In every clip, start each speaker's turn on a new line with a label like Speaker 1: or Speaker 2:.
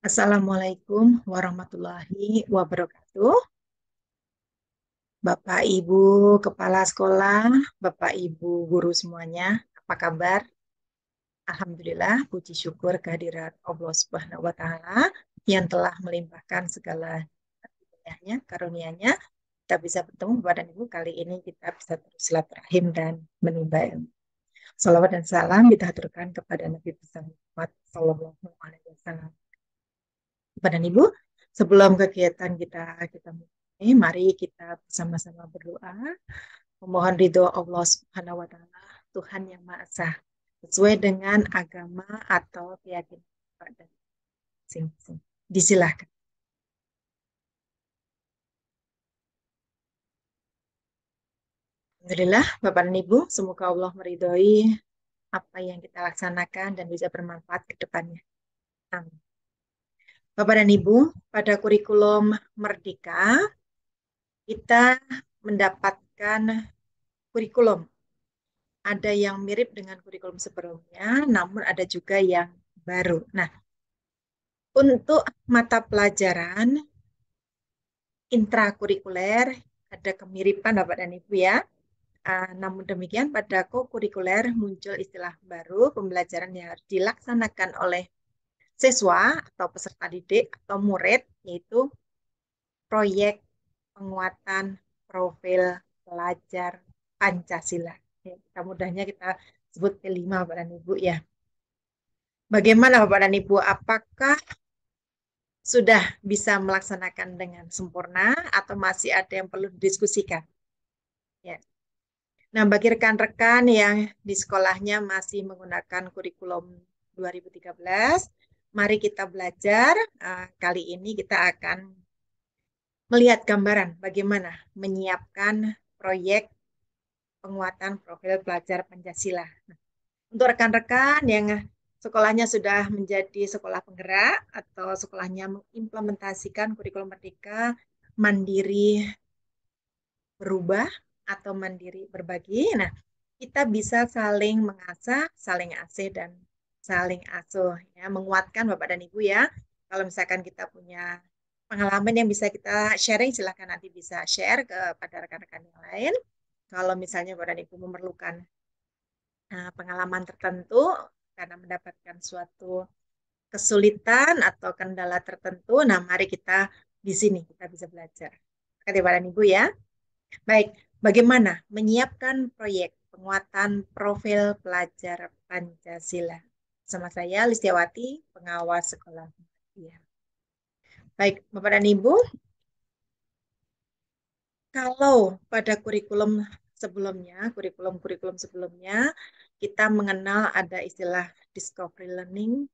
Speaker 1: Assalamualaikum warahmatullahi wabarakatuh. Bapak Ibu Kepala Sekolah, Bapak Ibu Guru semuanya, apa kabar? Alhamdulillah, puji syukur kehadirat Allah Subhanahu wa Ta'ala yang telah melimpahkan segala hidayahnya, karunia-Nya. Kita bisa bertemu Bapak dan Ibu kali ini kita bisa terus silaturahim dan menimba ilmu. Salawat dan salam kita haturkan kepada Nabi besar Muhammad Sallallahu Alaihi Wasallam. Bapak dan Ibu, sebelum kegiatan kita mulai, mari kita bersama-sama berdoa, memohon ridho Allah Subhanahu wa Ta'ala, Tuhan yang Maha Esa, sesuai dengan agama atau keyakinan Bapak dan masing-masing. Disilahkan. Alhamdulillah, Bapak dan Ibu, semoga Allah meridhoi apa yang kita laksanakan dan bisa bermanfaat ke depannya. Amin. Bapak dan Ibu, pada kurikulum Merdeka, kita mendapatkan kurikulum. Ada yang mirip dengan kurikulum sebelumnya, namun ada juga yang baru. Nah, untuk mata pelajaran intrakurikuler ada kemiripan Bapak dan Ibu ya. Namun demikian pada kokurikuler muncul istilah baru pembelajaran yang harus dilaksanakan oleh siswa atau peserta didik atau murid, yaitu proyek penguatan profil pelajar Pancasila. Ya, kita mudahnya kita sebut P5 Bapak dan Ibu ya. Bagaimana Bapak dan Ibu, apakah sudah bisa melaksanakan dengan sempurna atau masih ada yang perlu didiskusikan? Ya. Nah, bagi rekan-rekan yang di sekolahnya masih menggunakan kurikulum 2013, mari kita belajar. Kali ini kita akan melihat gambaran bagaimana menyiapkan proyek penguatan profil pelajar Pancasila. Nah, untuk rekan-rekan yang sekolahnya sudah menjadi sekolah penggerak atau sekolahnya mengimplementasikan kurikulum Merdeka mandiri berubah atau mandiri berbagi. Nah, kita bisa saling mengasah, saling asih dan saling asuh ya, menguatkan Bapak dan Ibu ya. Kalau misalkan kita punya pengalaman yang bisa kita sharing, silahkan nanti bisa share kepada rekan-rekan yang lain. Kalau misalnya Bapak dan Ibu memerlukan pengalaman tertentu karena mendapatkan suatu kesulitan atau kendala tertentu, nah mari kita di sini kita bisa belajar. Oke, Bapak dan Ibu ya. Baik, bagaimana menyiapkan proyek penguatan profil pelajar Pancasila? Sama saya, Listiawati, pengawas sekolah. Ya. Baik, Bapak dan Ibu, kalau pada kurikulum-kurikulum sebelumnya, kita mengenal ada istilah discovery learning,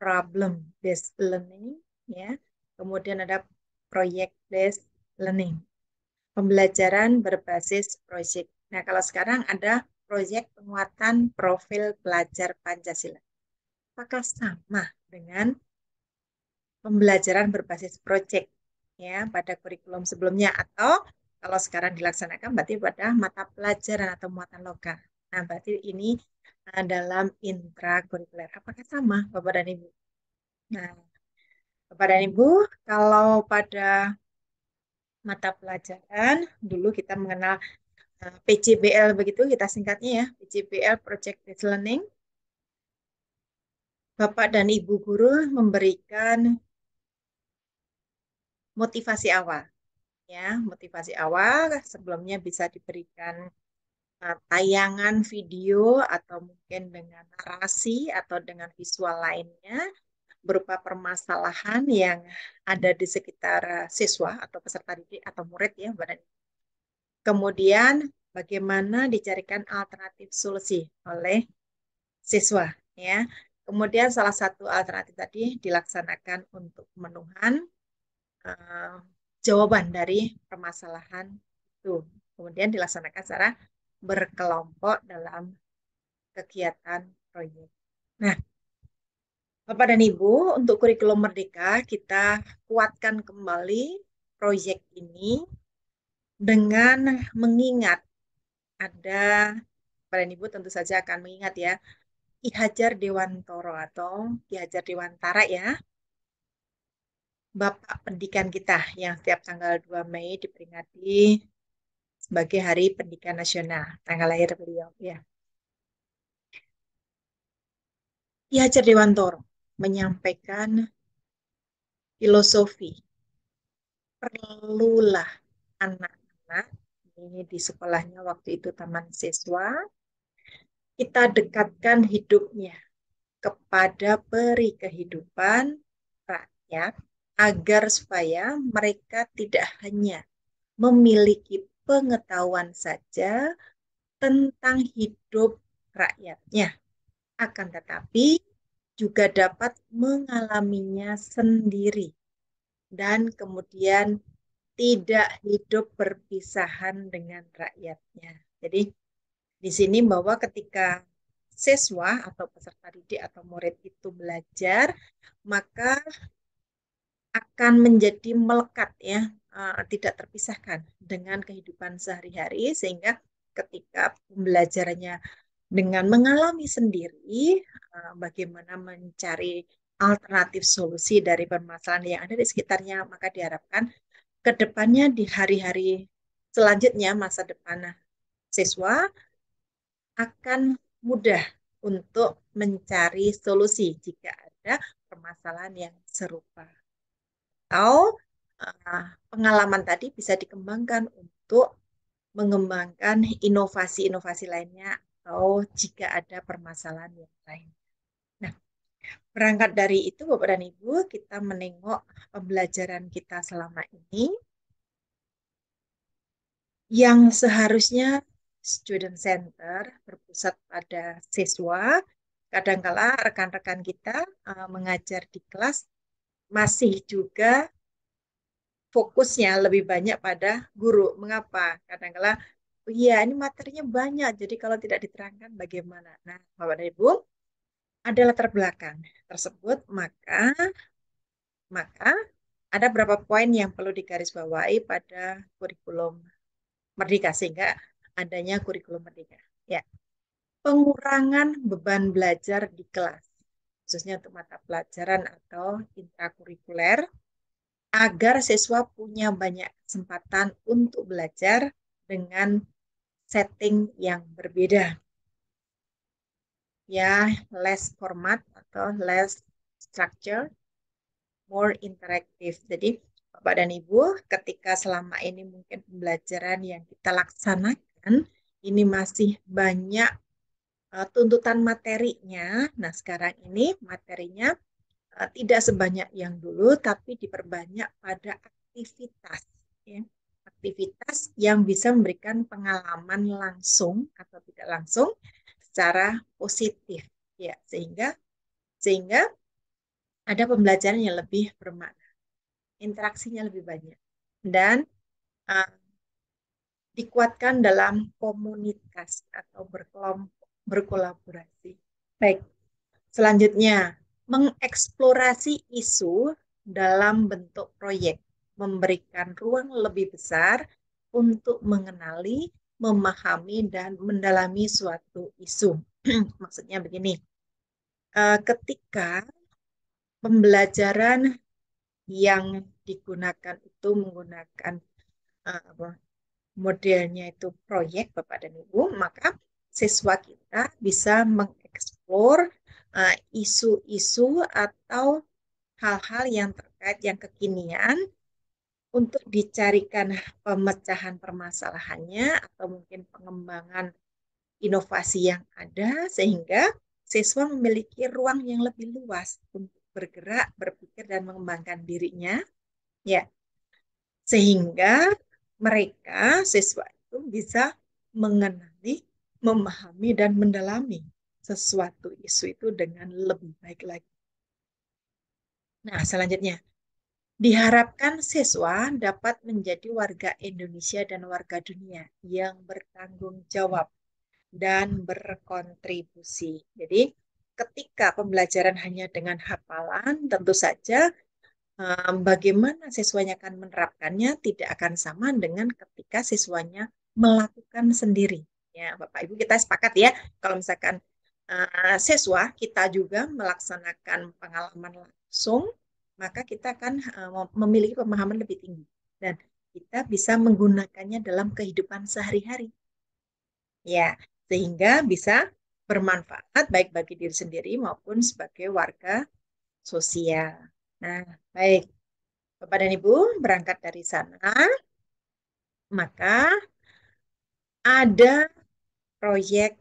Speaker 1: problem based learning, ya. Kemudian ada project based learning, pembelajaran berbasis proyek. Nah, kalau sekarang ada proyek penguatan profil pelajar Pancasila. Apakah sama dengan pembelajaran berbasis proyek ya pada kurikulum sebelumnya, atau kalau sekarang dilaksanakan berarti pada mata pelajaran atau muatan lokal. Nah, berarti ini dalam intrakurikuler. Apakah sama, Bapak dan Ibu? Nah, Bapak dan Ibu, kalau pada mata pelajaran dulu kita mengenal PJBL, begitu kita singkatnya ya, PJBL Project Based Learning. Bapak dan Ibu guru memberikan motivasi awal ya, motivasi awal sebelumnya bisa diberikan tayangan video atau mungkin dengan narasi atau dengan visual lainnya berupa permasalahan yang ada di sekitar siswa atau peserta didik atau murid ya, Bapak dan Ibu. Kemudian bagaimana dicarikan alternatif solusi oleh siswa ya. Kemudian salah satu alternatif tadi dilaksanakan untuk pemenuhan eh, jawaban dari permasalahan itu. Kemudian dilaksanakan secara berkelompok dalam kegiatan proyek. Nah, Bapak dan Ibu, untuk kurikulum Merdeka kita kuatkan kembali proyek ini dengan mengingat ada, Bapak dan Ibu tentu saja akan mengingat ya, Ki Hajar Dewantoro atau Ki Hajar Dewantara ya, Bapak Pendidikan kita yang setiap tanggal 2 Mei diperingati sebagai Hari Pendidikan Nasional, tanggal lahir beliau. Ya, Ki Hajar Dewantoro menyampaikan filosofi perlulah anak-anak ini di sekolahnya waktu itu Taman Siswa, kita dekatkan hidupnya kepada peri kehidupan rakyat agar supaya mereka tidak hanya memiliki pengetahuan saja tentang hidup rakyatnya, akan tetapi juga dapat mengalaminya sendiri dan kemudian tidak hidup berpisahan dengan rakyatnya. Jadi di sini bahwa ketika siswa atau peserta didik atau murid itu belajar, maka akan menjadi melekat ya, tidak terpisahkan dengan kehidupan sehari-hari sehingga ketika pembelajarannya dengan mengalami sendiri bagaimana mencari alternatif solusi dari permasalahan yang ada di sekitarnya, maka diharapkan ke depannya di hari-hari selanjutnya masa depan siswa akan mudah untuk mencari solusi jika ada permasalahan yang serupa. Atau pengalaman tadi bisa dikembangkan untuk mengembangkan inovasi-inovasi lainnya atau jika ada permasalahan yang lain. Nah, berangkat dari itu Bapak dan Ibu, kita menengok pembelajaran kita selama ini yang seharusnya student center berpusat pada siswa. Kadangkala rekan-rekan kita mengajar di kelas masih juga fokusnya lebih banyak pada guru. Mengapa? Kadangkala, oh iya ini materinya banyak, jadi kalau tidak diterangkan bagaimana? Nah, Bapak dan Ibu, ada latar belakang tersebut, maka ada beberapa poin yang perlu digarisbawahi pada kurikulum Merdeka sehingga adanya kurikulum Merdeka. Ya, pengurangan beban belajar di kelas, khususnya untuk mata pelajaran atau intrakurikuler, agar siswa punya banyak kesempatan untuk belajar dengan setting yang berbeda. Ya, less format atau less structure, more interactive. Jadi, Bapak dan Ibu, ketika selama ini mungkin pembelajaran yang kita laksanakan, ini masih banyak tuntutan materinya. Nah, sekarang ini materinya tidak sebanyak yang dulu, tapi diperbanyak pada aktivitas. Ya. Aktivitas yang bisa memberikan pengalaman langsung atau tidak langsung secara positif. Ya, sehingga ada pembelajaran yang lebih bermakna, interaksinya lebih banyak, dan uh, dikuatkan dalam komunitas atau berkelompok, berkolaborasi. Baik, selanjutnya, mengeksplorasi isu dalam bentuk proyek, memberikan ruang lebih besar untuk mengenali, memahami, dan mendalami suatu isu. Maksudnya begini, ketika pembelajaran yang digunakan itu menggunakan modelnya itu proyek Bapak dan Ibu, maka siswa kita bisa mengeksplor isu-isu atau hal-hal yang terkait yang kekinian untuk dicarikan pemecahan permasalahannya atau mungkin pengembangan inovasi yang ada sehingga siswa memiliki ruang yang lebih luas untuk bergerak, berpikir dan mengembangkan dirinya ya. Sehingga mereka siswa itu bisa mengenali, memahami dan mendalami sesuatu isu itu dengan lebih baik lagi. Nah, selanjutnya diharapkan siswa dapat menjadi warga Indonesia dan warga dunia yang bertanggung jawab dan berkontribusi. Jadi, ketika pembelajaran hanya dengan hafalan, tentu saja bagaimana siswanya akan menerapkannya tidak akan sama dengan ketika siswanya melakukan sendiri. Ya, Bapak Ibu kita sepakat ya, kalau misalkan siswa kita juga melaksanakan pengalaman langsung, maka kita akan memiliki pemahaman lebih tinggi dan kita bisa menggunakannya dalam kehidupan sehari-hari. Ya, sehingga bisa bermanfaat baik bagi diri sendiri maupun sebagai warga sosial. Nah, baik. Bapak dan Ibu berangkat dari sana, maka ada proyek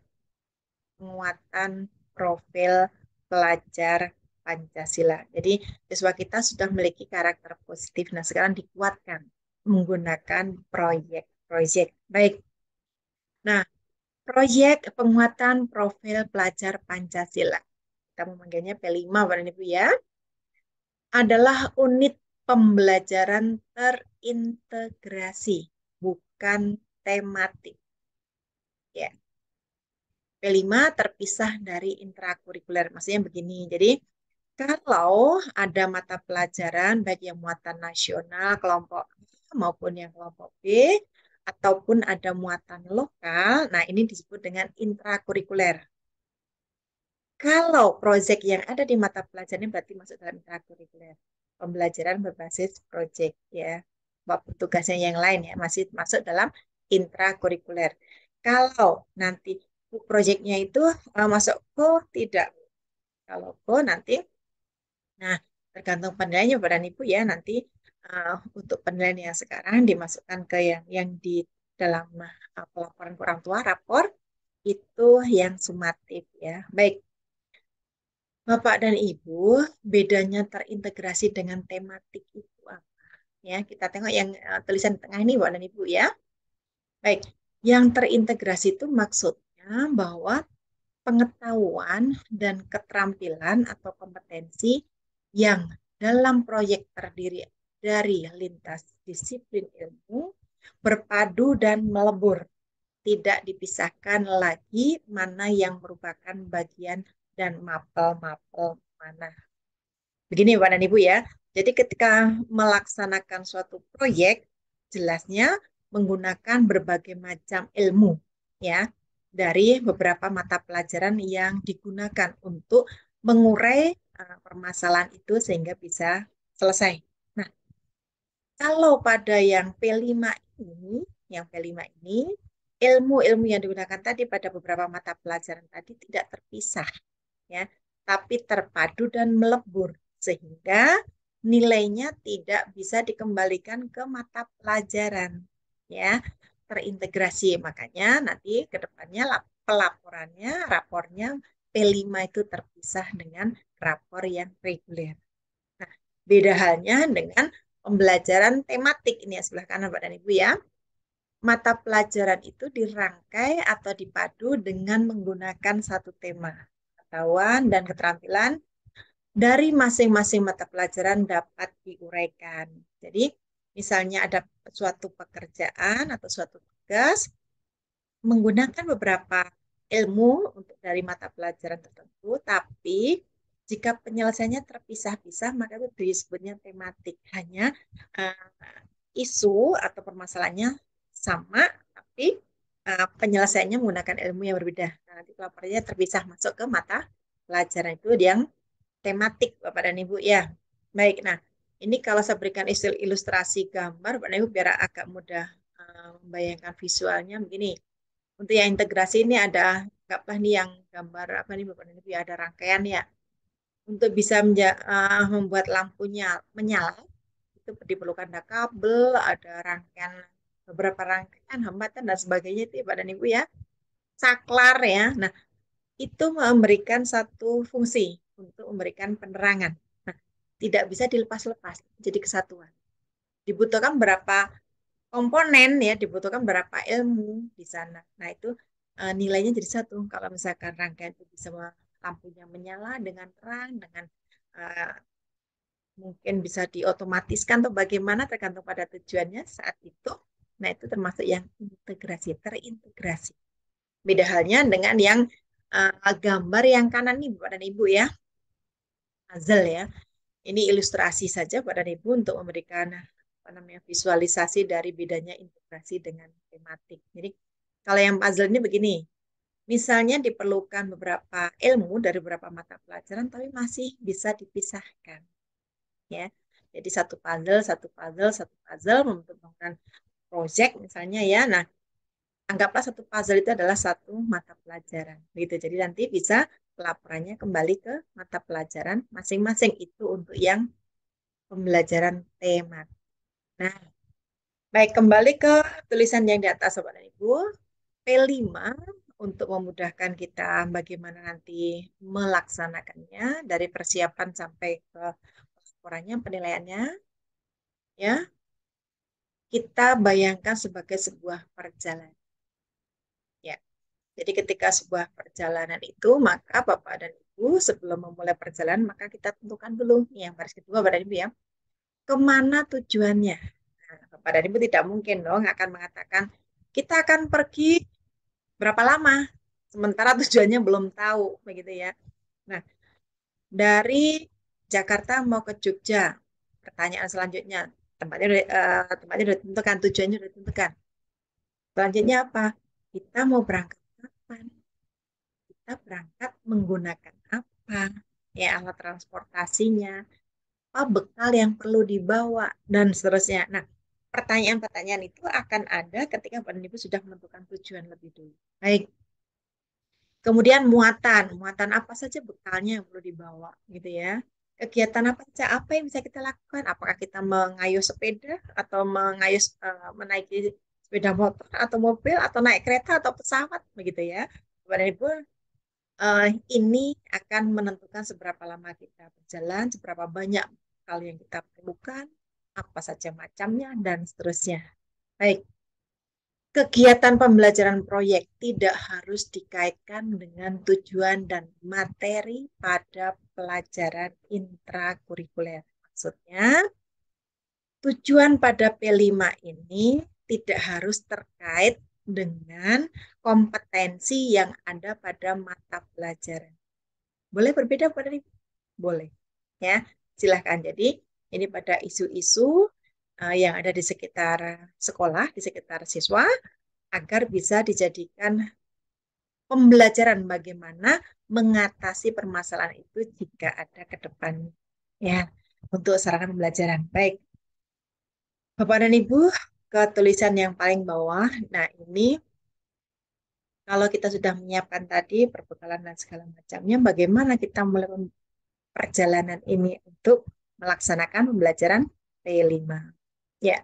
Speaker 1: penguatan profil pelajar Pancasila. Jadi, siswa kita sudah memiliki karakter positif. Nah, sekarang dikuatkan menggunakan proyek-proyek. Baik. Nah, proyek penguatan profil pelajar Pancasila. Kita memanggilnya P5, Bapak dan Ibu ya. Adalah unit pembelajaran terintegrasi, bukan tematik. Ya, P5 terpisah dari intrakurikuler. Maksudnya begini. Jadi, kalau ada mata pelajaran baik yang muatan nasional kelompok A maupun yang kelompok B, ataupun ada muatan lokal, nah ini disebut dengan intrakurikuler. Kalau proyek yang ada di mata pelajaran ini berarti masuk dalam intrakurikuler. Pembelajaran berbasis proyek ya. Walaupun tugasnya yang lain ya masih masuk dalam intrakurikuler. Kalau nanti proyeknya itu masuk ke tidak. Kalau ke nanti, nah tergantung penilaiannya Bapak dan Ibu ya nanti untuk penilaian yang sekarang dimasukkan ke yang di dalam pelaporan orang tua rapor itu yang sumatif ya. Baik. Bapak dan Ibu, bedanya terintegrasi dengan tematik itu apa? Ya, kita tengok yang tulisan di tengah ini, Bapak dan Ibu ya. Baik, yang terintegrasi itu maksudnya bahwa pengetahuan dan keterampilan atau kompetensi yang dalam proyek terdiri dari lintas disiplin ilmu berpadu dan melebur, tidak dipisahkan lagi mana yang merupakan bagian dan mapel-mapel mana. Begini Pak dan Ibu ya. Jadi ketika melaksanakan suatu proyek, jelasnya menggunakan berbagai macam ilmu ya dari beberapa mata pelajaran yang digunakan untuk mengurai permasalahan itu sehingga bisa selesai. Nah, kalau pada yang P5 ini, ilmu-ilmu yang digunakan tadi pada beberapa mata pelajaran tadi tidak terpisah ya, tapi terpadu dan melebur sehingga nilainya tidak bisa dikembalikan ke mata pelajaran ya, terintegrasi. Makanya nanti ke depannya pelaporannya, rapornya P5 itu terpisah dengan rapor yang reguler. Nah, beda halnya dengan pembelajaran tematik ini ya sebelah kanan Pak dan Ibu ya. Mata pelajaran itu dirangkai atau dipadu dengan menggunakan satu tema. Pengetahuan dan keterampilan dari masing-masing mata pelajaran dapat diuraikan. Jadi, misalnya ada suatu pekerjaan atau suatu tugas menggunakan beberapa ilmu untuk dari mata pelajaran tertentu, tapi jika penyelesaiannya terpisah-pisah, maka itu disebutnya tematik. Hanya isu atau permasalahannya sama, tapi penyelesaiannya menggunakan ilmu yang berbeda. Nah, nanti pelaporannya terpisah masuk ke mata pelajaran itu yang tematik, Bapak dan Ibu ya. Baik, nah ini kalau saya berikan ilustrasi gambar, Bapak dan Ibu biar agak mudah membayangkan visualnya begini. Untuk yang integrasi ini ada, anggaplah nih yang gambar apa nih Bapak dan Ibu ya, ada rangkaian ya. Untuk bisa membuat lampunya menyala, itu diperlukan ada kabel, ada rangkaian, beberapa rangkaian, hambatan dan sebagainya itu ya, Bapak dan Ibu ya. Saklar ya. Nah, itu memberikan satu fungsi untuk memberikan penerangan. Nah, tidak bisa dilepas-lepas, jadi kesatuan. Dibutuhkan berapa komponen ya, dibutuhkan berapa ilmu di sana. Nah, itu nilainya jadi satu. Kalau misalkan rangkaian itu bisa lampunya menyala dengan terang, dengan uh, mungkin bisa diotomatiskan atau bagaimana tergantung pada tujuannya saat itu. Nah, itu termasuk yang integrasi, terintegrasi. Beda halnya dengan yang gambar yang kanan nih Bapak dan Ibu ya, puzzle ya. Ini ilustrasi saja Bapak dan Ibu untuk memberikan apa namanya visualisasi dari bedanya integrasi dengan tematik. Jadi kalau yang puzzle ini begini, misalnya diperlukan beberapa ilmu dari beberapa mata pelajaran, tapi masih bisa dipisahkan. ya. Jadi satu puzzle, satu puzzle, satu puzzle membentuk bangunan project misalnya ya. Nah, anggaplah satu puzzle itu adalah satu mata pelajaran. Gitu. Jadi nanti bisa pelaporannya kembali ke mata pelajaran masing-masing itu untuk yang pembelajaran tema. Nah, baik kembali ke tulisan yang di atas Sobat dan Ibu. P5 untuk memudahkan kita bagaimana nanti melaksanakannya dari persiapan sampai ke laporannya, penilaiannya, ya. Kita bayangkan sebagai sebuah perjalanan. Ya. Jadi ketika sebuah perjalanan itu, maka Bapak dan Ibu sebelum memulai perjalanan, maka kita tentukan dulu, nih, yang baris kedua Bapak dan Ibu ya, kemana tujuannya. Nah, Bapak dan Ibu tidak mungkin dong akan mengatakan, kita akan pergi berapa lama, sementara tujuannya belum tahu, begitu ya. Nah, dari Jakarta mau ke Jogja, pertanyaan selanjutnya, tempatnya sudah ditentukan, tujuannya sudah ditentukan. Selanjutnya apa? Kita mau berangkat kapan? Kita berangkat menggunakan apa? Ya, alat transportasinya, apa bekal yang perlu dibawa, dan seterusnya. Nah, pertanyaan-pertanyaan itu akan ada ketika Bapak Ibu sudah menentukan tujuan lebih dulu. Baik, kemudian muatan, muatan apa saja bekalnya yang perlu dibawa, gitu ya. Kegiatan apa saja, apa yang bisa kita lakukan? Apakah kita mengayuh sepeda atau menaiki sepeda motor atau mobil atau naik kereta atau pesawat, begitu ya. Bapak dan Ibu, ini akan menentukan seberapa lama kita berjalan, seberapa banyak hal yang kita perlukan, apa saja macamnya, dan seterusnya. Baik, kegiatan pembelajaran proyek tidak harus dikaitkan dengan tujuan dan materi pada pelajaran intrakurikuler. Maksudnya, tujuan pada P5 ini tidak harus terkait dengan kompetensi yang ada pada mata pelajaran. Boleh berbeda pada boleh ya, silahkan. Jadi ini pada isu-isu yang ada di sekitar sekolah, di sekitar siswa, agar bisa dijadikan pembelajaran bagaimana mengatasi permasalahan itu jika ada ke depan, ya, untuk sarana pembelajaran. Baik, Bapak dan Ibu, ke tulisan yang paling bawah. Nah, ini kalau kita sudah menyiapkan tadi perbekalan dan segala macamnya, bagaimana kita mulai perjalanan ini untuk melaksanakan pembelajaran P5. Ya,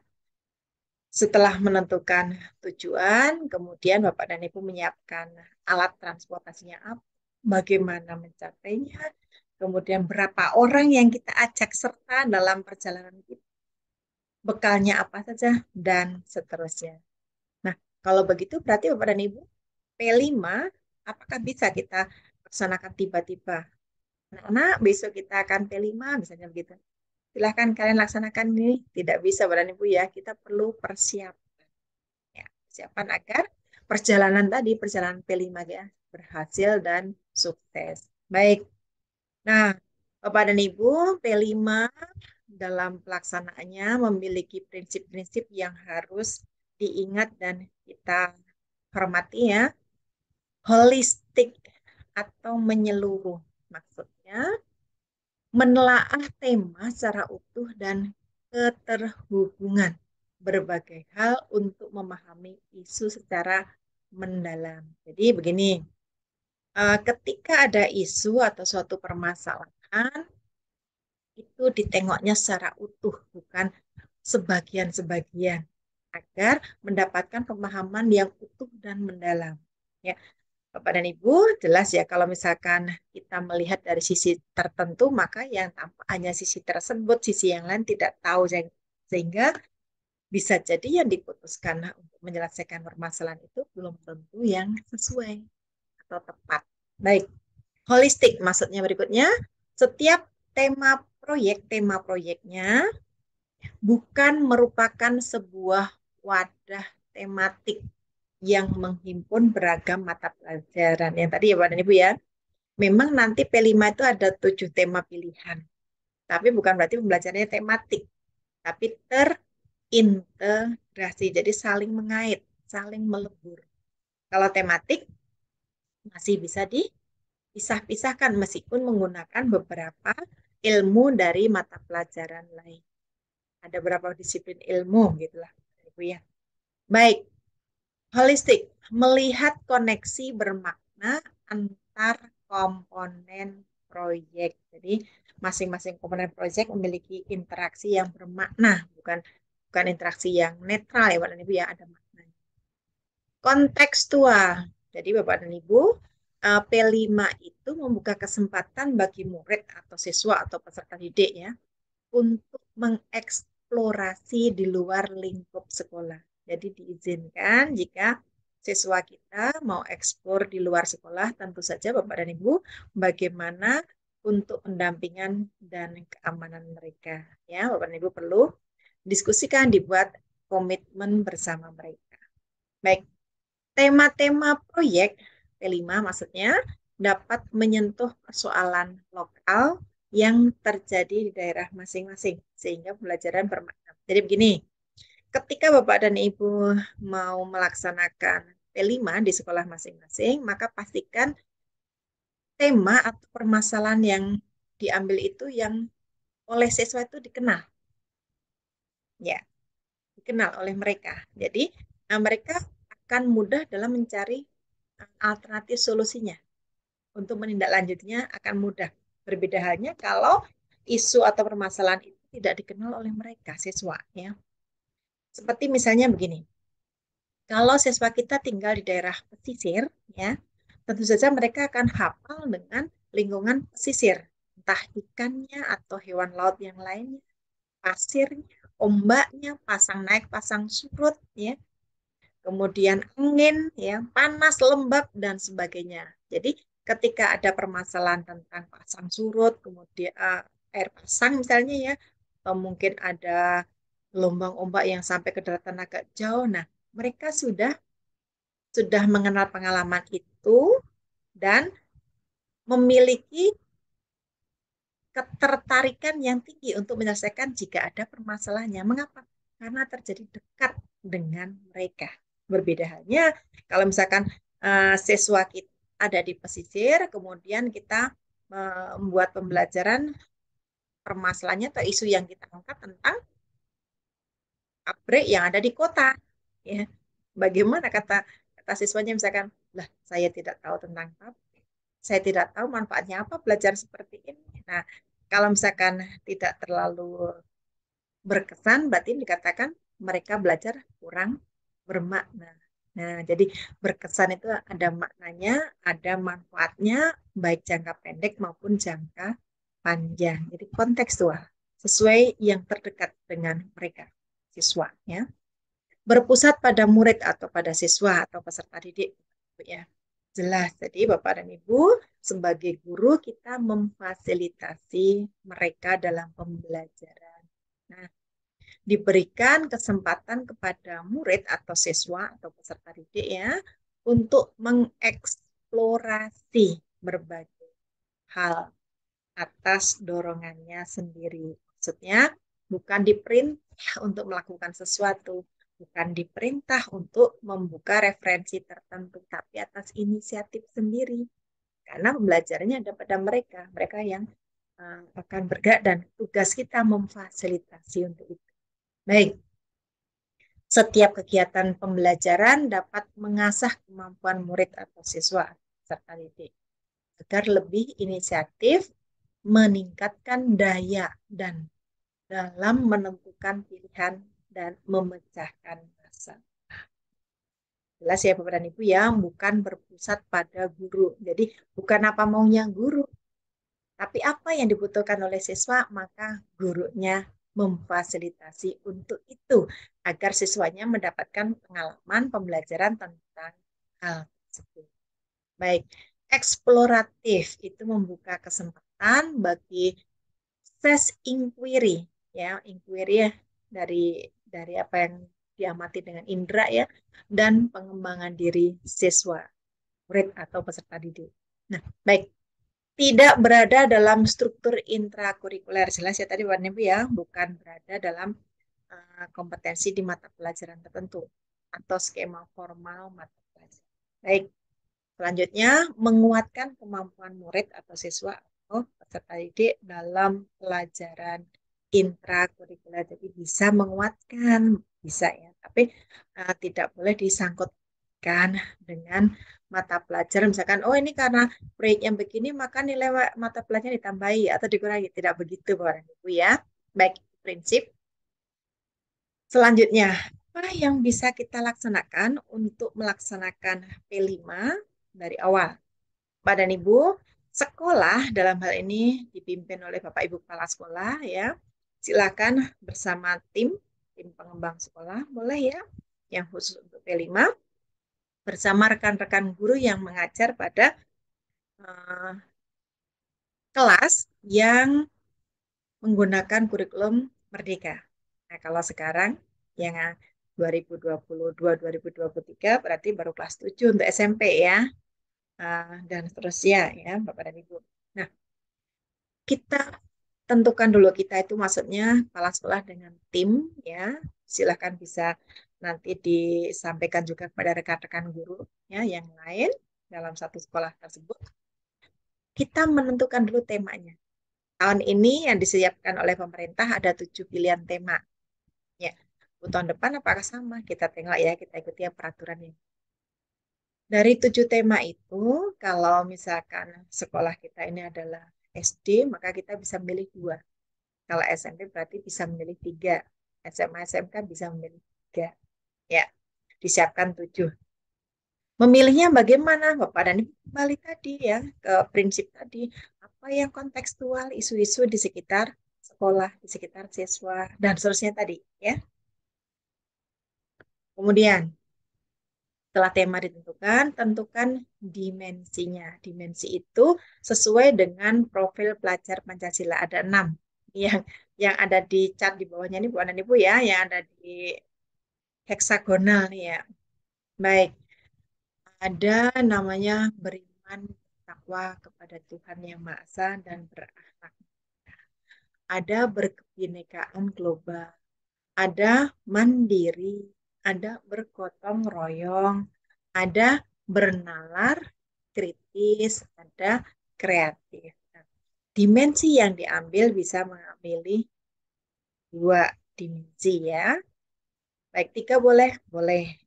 Speaker 1: setelah menentukan tujuan, kemudian Bapak dan Ibu menyiapkan alat transportasinya apa, bagaimana mencapainya, kemudian berapa orang yang kita ajak serta dalam perjalanan kita, bekalnya apa saja, dan seterusnya. Nah, kalau begitu berarti Bapak dan Ibu, P5 apakah bisa kita laksanakan tiba-tiba? Anak-anak, besok kita akan P5, misalnya begitu. Silahkan kalian laksanakan ini. Tidak bisa, Bapak Ibu ya. Kita perlu persiapan. Ya, persiapan agar perjalanan tadi, perjalanan P5 ya, berhasil dan sukses. Baik. Nah, Bapak dan Ibu, P5 dalam pelaksanaannya memiliki prinsip-prinsip yang harus diingat dan kita hormati ya. Holistik atau menyeluruh. Maksudnya, menelaah tema secara utuh dan keterhubungan berbagai hal untuk memahami isu secara mendalam. Jadi begini, ketika ada isu atau suatu permasalahan, itu ditengoknya secara utuh, bukan sebagian-sebagian, agar mendapatkan pemahaman yang utuh dan mendalam. Ya, Bapak dan Ibu, jelas ya kalau misalkan kita melihat dari sisi tertentu, maka yang tampak hanya sisi tersebut, sisi yang lain tidak tahu. Sehingga bisa jadi yang diputuskan untuk menyelesaikan permasalahan itu belum tentu yang sesuai atau tepat. Baik, holistik maksudnya berikutnya, setiap tema proyeknya bukan merupakan sebuah wadah tematik yang menghimpun beragam mata pelajaran. Yang tadi ya Pak dan Ibu ya, memang nanti P5 itu ada 7 tema pilihan. Tapi bukan berarti pembelajarannya tematik, tapi terintegrasi. Jadi saling mengait, saling melebur. Kalau tematik masih bisa dipisah-pisahkan meskipun menggunakan beberapa ilmu dari mata pelajaran lain. Ada berapa disiplin ilmu gitulah, Ibu ya. Baik, holistik, melihat koneksi bermakna antar komponen proyek. Jadi masing-masing komponen proyek memiliki interaksi yang bermakna, bukan bukan interaksi yang netral ya Bapak dan Ibu ya, ada maknanya. Kontekstual. Jadi Bapak dan Ibu, P5 itu membuka kesempatan bagi murid atau siswa atau peserta didik ya untuk mengeksplorasi di luar lingkup sekolah. Jadi diizinkan jika siswa kita mau eksplor di luar sekolah, tentu saja Bapak dan Ibu, bagaimana untuk pendampingan dan keamanan mereka. Ya, Bapak dan Ibu perlu diskusikan, dibuat komitmen bersama mereka. Baik, tema-tema proyek P5 maksudnya dapat menyentuh persoalan lokal yang terjadi di daerah masing-masing sehingga pembelajaran bermakna. Jadi begini, ketika Bapak dan Ibu mau melaksanakan P5 di sekolah masing-masing, maka pastikan tema atau permasalahan yang diambil itu yang oleh siswa itu dikenal. Ya, dikenal oleh mereka. Jadi, mereka akan mudah dalam mencari alternatif solusinya. Untuk menindaklanjutinya akan mudah. Berbeda halnya kalau isu atau permasalahan itu tidak dikenal oleh mereka, siswa. Ya. Seperti misalnya begini, kalau siswa kita tinggal di daerah pesisir, ya, tentu saja mereka akan hafal dengan lingkungan pesisir, entah ikannya atau hewan laut yang lainnya, pasirnya, ombaknya, pasang naik, pasang surut, ya, kemudian angin, ya, panas, lembab, dan sebagainya. Jadi ketika ada permasalahan tentang pasang surut, kemudian air pasang misalnya ya, atau mungkin ada gelombang ombak yang sampai ke daratan agak jauh, nah mereka sudah mengenal pengalaman itu dan memiliki ketertarikan yang tinggi untuk menyelesaikan jika ada permasalahannya. Mengapa? Karena terjadi dekat dengan mereka. Berbeda halnya kalau misalkan siswa kita ada di pesisir, kemudian kita membuat pembelajaran permasalahannya atau isu yang kita angkat tentang pabrik yang ada di kota. Ya, bagaimana kata kata siswanya misalkan, lah saya tidak tahu tentang pabrik, saya tidak tahu manfaatnya apa belajar seperti ini. Nah, kalau misalkan tidak terlalu berkesan, berarti dikatakan mereka belajar kurang bermakna. Nah, jadi berkesan itu ada maknanya, ada manfaatnya, baik jangka pendek maupun jangka panjang. Jadi kontekstual, sesuai yang terdekat dengan mereka, siswa. Ya. Berpusat pada murid atau pada siswa atau peserta didik. Ya, jelas. Jadi Bapak dan Ibu, sebagai guru kita memfasilitasi mereka dalam pembelajaran. Nah, diberikan kesempatan kepada murid atau siswa atau peserta didik ya untuk mengeksplorasi berbagai hal atas dorongannya sendiri. Maksudnya bukan diperintah untuk melakukan sesuatu, bukan diperintah untuk membuka referensi tertentu, tapi atas inisiatif sendiri. Karena pembelajarannya ada pada mereka, mereka yang akan bergerak dan tugas kita memfasilitasi untuk itu. Baik, setiap kegiatan pembelajaran dapat mengasah kemampuan murid atau siswa serta didik agar lebih inisiatif, meningkatkan daya dan dalam menentukan pilihan dan memecahkan masalah. Jelas ya Bapak dan Ibu ya, bukan berpusat pada guru. Jadi bukan apa maunya guru, tapi apa yang dibutuhkan oleh siswa, maka gurunya memfasilitasi untuk itu agar siswanya mendapatkan pengalaman pembelajaran tentang hal tersebut. Baik, eksploratif itu membuka kesempatan bagi self inquiry ya, inquiry ya dari apa yang diamati dengan indera ya dan pengembangan diri siswa, murid atau peserta didik. Nah, baik, tidak berada dalam struktur intrakurikuler. Jelas ya tadi Pak Nebi ya, bukan berada dalam kompetensi di mata pelajaran tertentu atau skema formal mata pelajaran. Baik, selanjutnya menguatkan kemampuan murid atau siswa peserta didik dalam pelajaran intrakurikuler. Jadi bisa menguatkan, bisa ya. Tapi tidak boleh disangkutkan dengan mata pelajaran. Misalkan, oh ini karena proyek yang begini, maka nilai mata pelajaran ditambahi atau dikurangi. Tidak begitu, Bapak dan Ibu ya. Baik, prinsip. Selanjutnya, apa yang bisa kita laksanakan untuk melaksanakan P5 dari awal? Pak dan Ibu, sekolah dalam hal ini dipimpin oleh Bapak Ibu Kepala Sekolah ya. Silakan bersama tim pengembang sekolah, boleh ya, yang khusus untuk P5, bersama rekan-rekan guru yang mengajar pada eh, kelas yang menggunakan kurikulum Merdeka. Nah, kalau sekarang yang 2022-2023 berarti baru kelas 7 untuk SMP ya. Dan seterusnya ya, Bapak dan Ibu. Nah, kita tentukan dulu kita itu maksudnya kepala sekolah dengan tim ya. Silakan bisa nanti disampaikan juga kepada rekan-rekan guru ya yang lain dalam satu sekolah tersebut. Kita menentukan dulu temanya. Tahun ini yang disiapkan oleh pemerintah ada 7 pilihan tema. Ya, tahun depan apakah sama? Kita tengok ya, kita ikuti ya peraturannya. Dari 7 tema itu, kalau misalkan sekolah kita ini adalah SD, maka kita bisa memilih 2. Kalau SMP berarti bisa memilih 3. SMA, SMK bisa memilih 3. Ya, disiapkan 7. Memilihnya bagaimana, Bapak dan Ibu? Kembali tadi ya, ke prinsip tadi. Apa yang kontekstual, isu-isu di sekitar sekolah, di sekitar siswa, dan seterusnya tadi. Ya. Kemudian, setelah tema ditentukan, tentukan dimensinya. Dimensi itu sesuai dengan profil pelajar Pancasila. Ada 6. Yang ada di chart di bawahnya ini, Bu dan Ibu ya, yang ada di heksagonal nih ya. Baik, ada namanya beriman takwa kepada Tuhan Yang Maha Esa dan berakhlak. Ada berkebinekaan global, ada mandiri, ada bergotong royong, ada bernalar kritis, ada kreatif. Nah, dimensi yang diambil bisa mengambil 2 dimensi ya. Baik, 3 boleh, boleh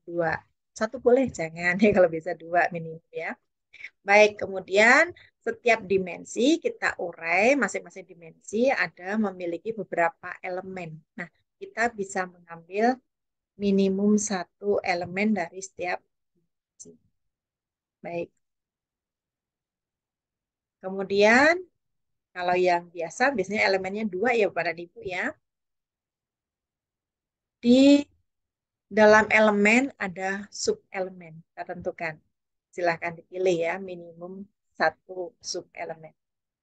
Speaker 1: 2. 1 boleh, jangan ya kalau bisa 2 minimum ya. Baik, kemudian setiap dimensi kita urai, masing-masing dimensi ada memiliki beberapa elemen. Nah, kita bisa mengambil minimum 1 elemen dari setiap dimensi. Baik, kemudian kalau yang biasa, biasanya elemennya 2 ya pada Ibu ya. Di dalam elemen ada sub-elemen, kita tentukan. Silahkan dipilih ya, minimum 1 sub-elemen.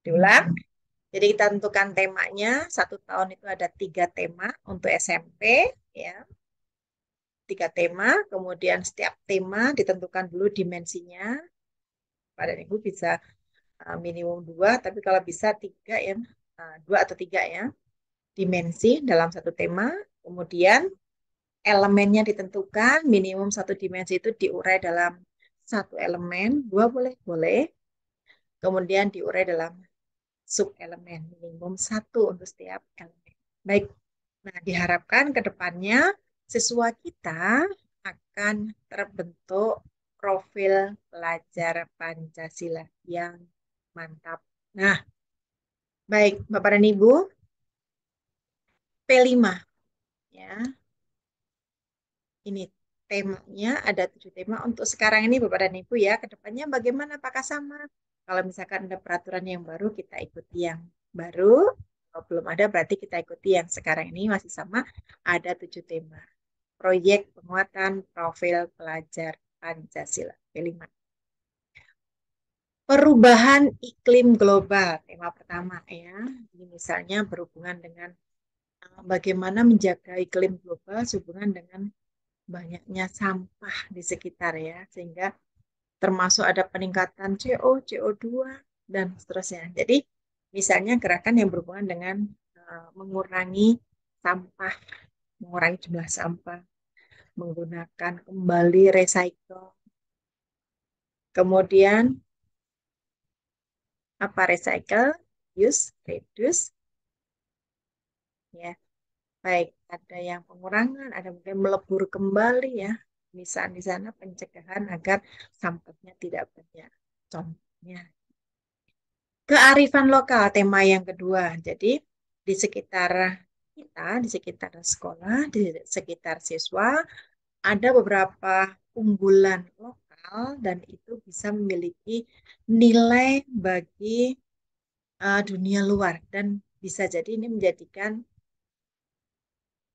Speaker 1: Diulang. Jadi kita tentukan temanya, 1 tahun itu ada 3 tema untuk SMP, ya. 3 tema, kemudian setiap tema ditentukan dulu dimensinya. Pada Ibu bisa minimum 2, tapi kalau bisa 3 ya, 2 atau 3 ya. Dimensi dalam 1 tema, kemudian elemennya ditentukan, minimum 1 dimensi itu diurai dalam 1 elemen, 2 boleh, boleh. Kemudian diurai dalam sub-elemen, minimum 1 untuk setiap elemen. Baik, nah diharapkan ke depannya siswa kita akan terbentuk profil pelajar Pancasila yang mantap. Nah, baik Bapak dan Ibu, P5 ya. Ini temanya ada 7 tema untuk sekarang ini Bapak dan Ibu ya. Kedepannya bagaimana apakah sama? Kalau misalkan ada peraturan yang baru kita ikuti yang baru. Kalau belum ada berarti kita ikuti yang sekarang ini masih sama. Ada 7 tema. Proyek penguatan profil pelajar Pancasila. P5. Perubahan iklim global. Tema pertama ya. Ini misalnya berhubungan dengan bagaimana menjaga iklim global sehubungan dengan banyaknya sampah di sekitar ya, sehingga termasuk ada peningkatan CO, CO2, dan seterusnya. Jadi, misalnya gerakan yang berhubungan dengan mengurangi sampah, mengurangi jumlah sampah, menggunakan kembali recycle. Kemudian, Apa recycle, use, reduce, ya. Baik, ada yang pengurangan, ada mungkin melebur kembali ya. Misalnya di sana pencegahan agar sampahnya tidak banyak. Contohnya. Kearifan lokal, tema yang kedua. Jadi, di sekitar kita, di sekitar sekolah, di sekitar siswa, ada beberapa unggulan lokal dan itu bisa memiliki nilai bagi dunia luar dan bisa jadi ini menjadikan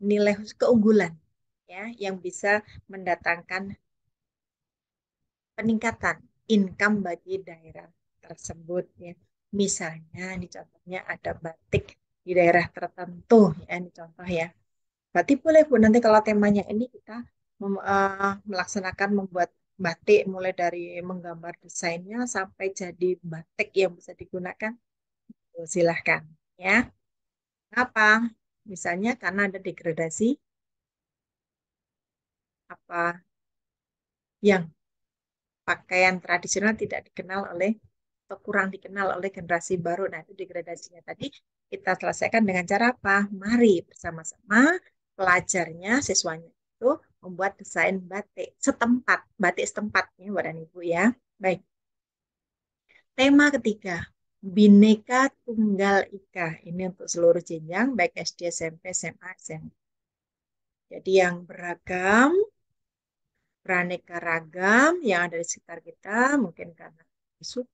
Speaker 1: nilai keunggulan ya yang bisa mendatangkan peningkatan income bagi daerah tersebut ya. Misalnya ini contohnya ada batik di daerah tertentu ya ini contoh ya. Berarti boleh Bu nanti kalau temanya ini kita melaksanakan membuat batik mulai dari menggambar desainnya sampai jadi batik yang bisa digunakan. Silahkan ya. Apa? Misalnya karena ada degradasi apa yang pakaian tradisional tidak dikenal oleh atau kurang dikenal oleh generasi baru. Nah, itu degradasinya tadi kita selesaikan dengan cara apa? Mari bersama-sama pelajarnya, siswanya itu membuat desain batik setempat, batik setempatnya, Bapak dan Ibu ya. Baik, tema ketiga, Bhinneka Tunggal Ika. Ini untuk seluruh jenjang, baik SD, SMP, SMA, SMA. Jadi yang beragam, beraneka ragam yang ada di sekitar kita, mungkin karena isu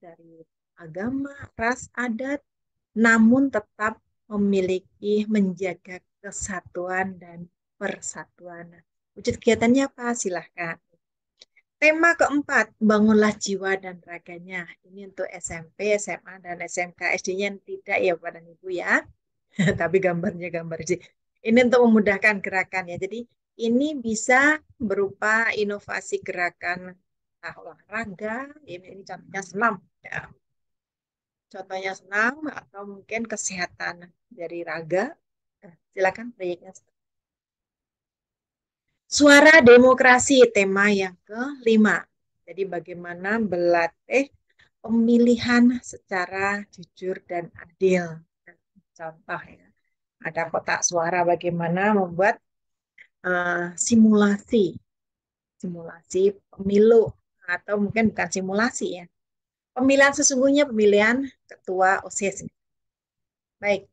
Speaker 1: dari agama, ras, adat, namun tetap memiliki menjaga kesatuan dan persatuan. Wujud kegiatannya apa? Silahkan. Tema keempat, bangunlah jiwa dan raganya. Ini untuk SMP, SMA, dan SMK. SD-nya tidak ya Bapak dan Ibu ya. Tapi gambarnya gambar sih. Ini untuk memudahkan gerakan ya. Jadi ini bisa berupa inovasi gerakan olahraga. Ini contohnya senam. Ya. Contohnya senam atau mungkin kesehatan dari raga. Nah, silakan proyeknya. Suara demokrasi, tema yang kelima. Jadi bagaimana berlatih pemilihan secara jujur dan adil. Contoh ya, ada kotak suara bagaimana membuat simulasi, simulasi pemilu atau mungkin bukan simulasi ya. Pemilihan sesungguhnya pemilihan ketua OSIS. Baik,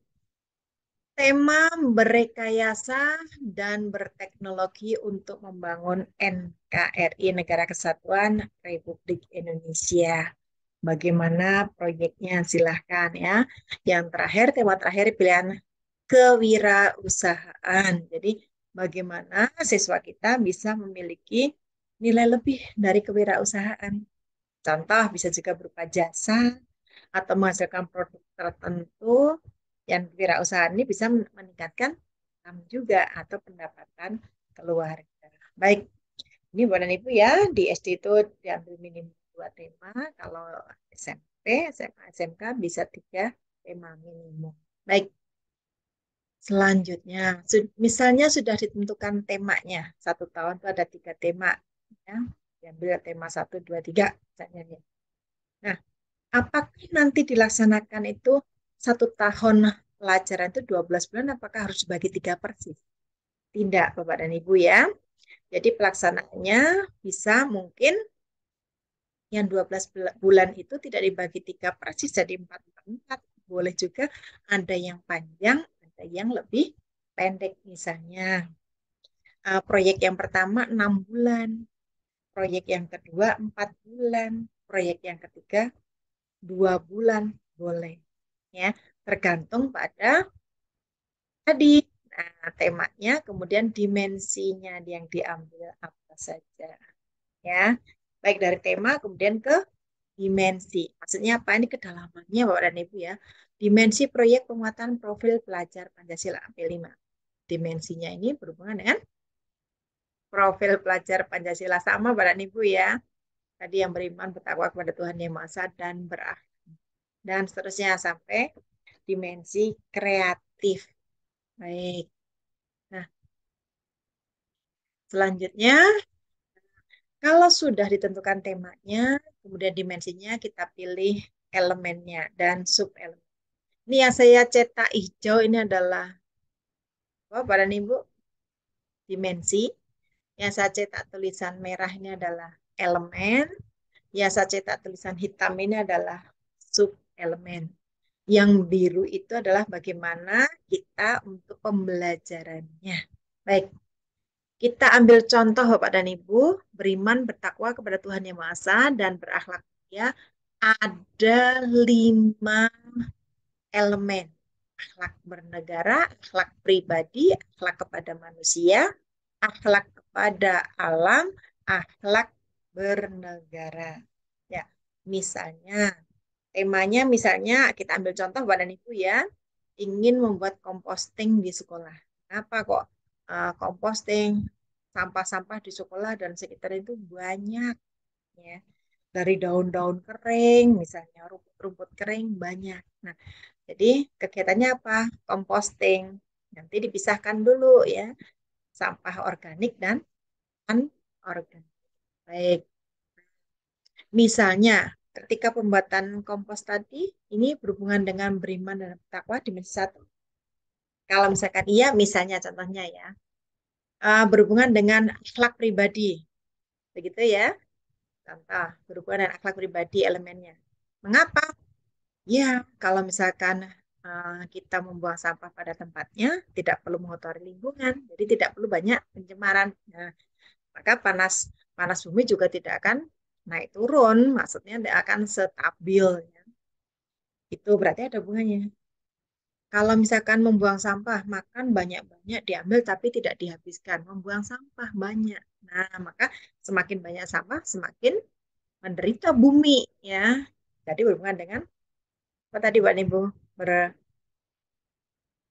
Speaker 1: tema berrekayasa dan berteknologi untuk membangun NKRI, Negara Kesatuan Republik Indonesia. Bagaimana proyeknya? Silahkan ya. Yang terakhir, tema terakhir pilihan kewirausahaan. Jadi bagaimana siswa kita bisa memiliki nilai lebih dari kewirausahaan. Contoh bisa juga berupa jasa atau menghasilkan produk tertentu yang kewirausahaan ini bisa meningkatkan juga atau pendapatan keluarga. Baik, ini buat Ibu ya, di SD itu diambil minimum 2 tema, kalau SMP, SMA, SMK bisa 3 tema minimum. Baik, selanjutnya, misalnya sudah ditentukan temanya, 1 tahun itu ada 3 tema, ya, diambil tema 1, 2, 3, misalnya. Ya. Nah, apakah nanti dilaksanakan itu 1 tahun pelajaran itu 12 bulan, apakah harus dibagi 3 persis? Tidak, Bapak dan Ibu ya. Jadi pelaksanaannya bisa mungkin yang 12 bulan itu tidak dibagi 3 persis jadi 4, 4, 4. Boleh juga ada yang panjang, ada yang lebih pendek misalnya. Proyek yang pertama 6 bulan, proyek yang kedua 4 bulan, proyek yang ketiga 2 bulan boleh. Ya, tergantung pada tadi temanya, kemudian dimensinya yang diambil apa saja. Ya, baik dari tema kemudian ke dimensi. Maksudnya apa? Ini kedalamannya Bapak dan Ibu ya. Dimensi proyek penguatan profil pelajar Pancasila AP5. Dimensinya ini berhubungan dengan profil pelajar Pancasila sama Bapak dan Ibu ya. Tadi yang beriman bertakwa kepada Tuhan Yang Maha Esa dan berakhlak. Dan seterusnya sampai dimensi kreatif. Baik. Nah, selanjutnya kalau sudah ditentukan temanya, kemudian dimensinya kita pilih elemennya dan subelemen. Ini yang saya cetak hijau ini adalah apa, Bapak dan Ibu? Dimensi. Yang saya cetak tulisan merah ini adalah elemen. Yang saya cetak tulisan hitam ini adalah subelemen. Yang biru itu adalah bagaimana kita untuk pembelajarannya. Baik, kita ambil contoh Bapak dan Ibu, beriman, bertakwa kepada Tuhan Yang Maha Esa dan berakhlak mulia. Ada 5 elemen. Akhlak bernegara, akhlak pribadi, akhlak kepada manusia, akhlak kepada alam, akhlak bernegara. Ya, misalnya temanya misalnya kita ambil contoh Bapak dan Ibu ya, ingin membuat composting di sekolah. Kenapa kok composting? Sampah-sampah di sekolah dan sekitar itu banyak ya. Dari daun-daun kering misalnya, rumput-rumput kering banyak. Nah, jadi kegiatannya apa? Composting. Nanti dipisahkan dulu ya, sampah organik dan anorganik. Baik. Misalnya, ketika pembuatan kompos tadi, ini berhubungan dengan beriman dan bertakwa dimensi 1. Kalau misalkan iya, misalnya contohnya ya, berhubungan dengan akhlak pribadi. Begitu ya, contoh, berhubungan dengan akhlak pribadi elemennya. Mengapa? Ya, kalau misalkan kita membuang sampah pada tempatnya, tidak perlu mengotori lingkungan, jadi tidak perlu banyak pencemaran. Nah, maka panas panas bumi juga tidak akan naik turun, maksudnya tidak akan stabil. Ya. Itu berarti ada hubungannya. Kalau misalkan membuang sampah, makan banyak-banyak diambil tapi tidak dihabiskan. Membuang sampah banyak. Nah, maka semakin banyak sampah, semakin menderita bumi. Ya, jadi berhubungan dengan apa tadi, Pak Ibu? Ber,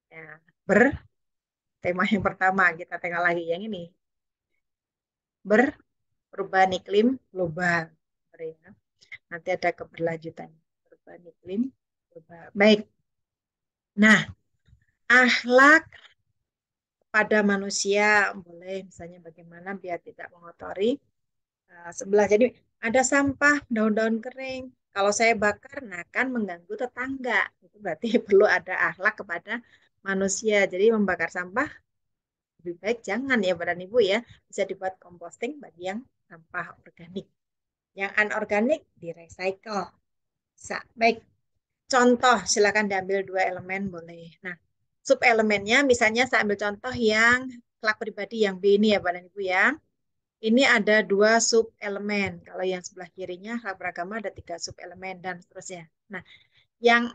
Speaker 1: ya, bertema yang pertama, kita tengok lagi yang ini. Perubahan iklim global. Ya. Nanti ada keberlanjutan. Perubahan iklim global. Baik. Nah, akhlak pada manusia boleh misalnya bagaimana biar tidak mengotori sebelah. Jadi ada sampah, daun-daun kering. Kalau saya bakar, nah kan mengganggu tetangga. Itu berarti perlu ada akhlak kepada manusia. Jadi membakar sampah lebih baik jangan ya Bapak dan Ibu ya. Bisa dibuat composting bagi yang sampah organik. Yang anorganik di recycle. Bisa. Baik. Contoh, silakan diambil 2 elemen boleh. Nah, sub elemennya misalnya saya ambil contoh yang kelak pribadi yang B ini ya Bapak dan Ibu ya. Ini ada 2 sub elemen. Kalau yang sebelah kirinya hak beragama ada 3 sub elemen dan seterusnya. Nah, yang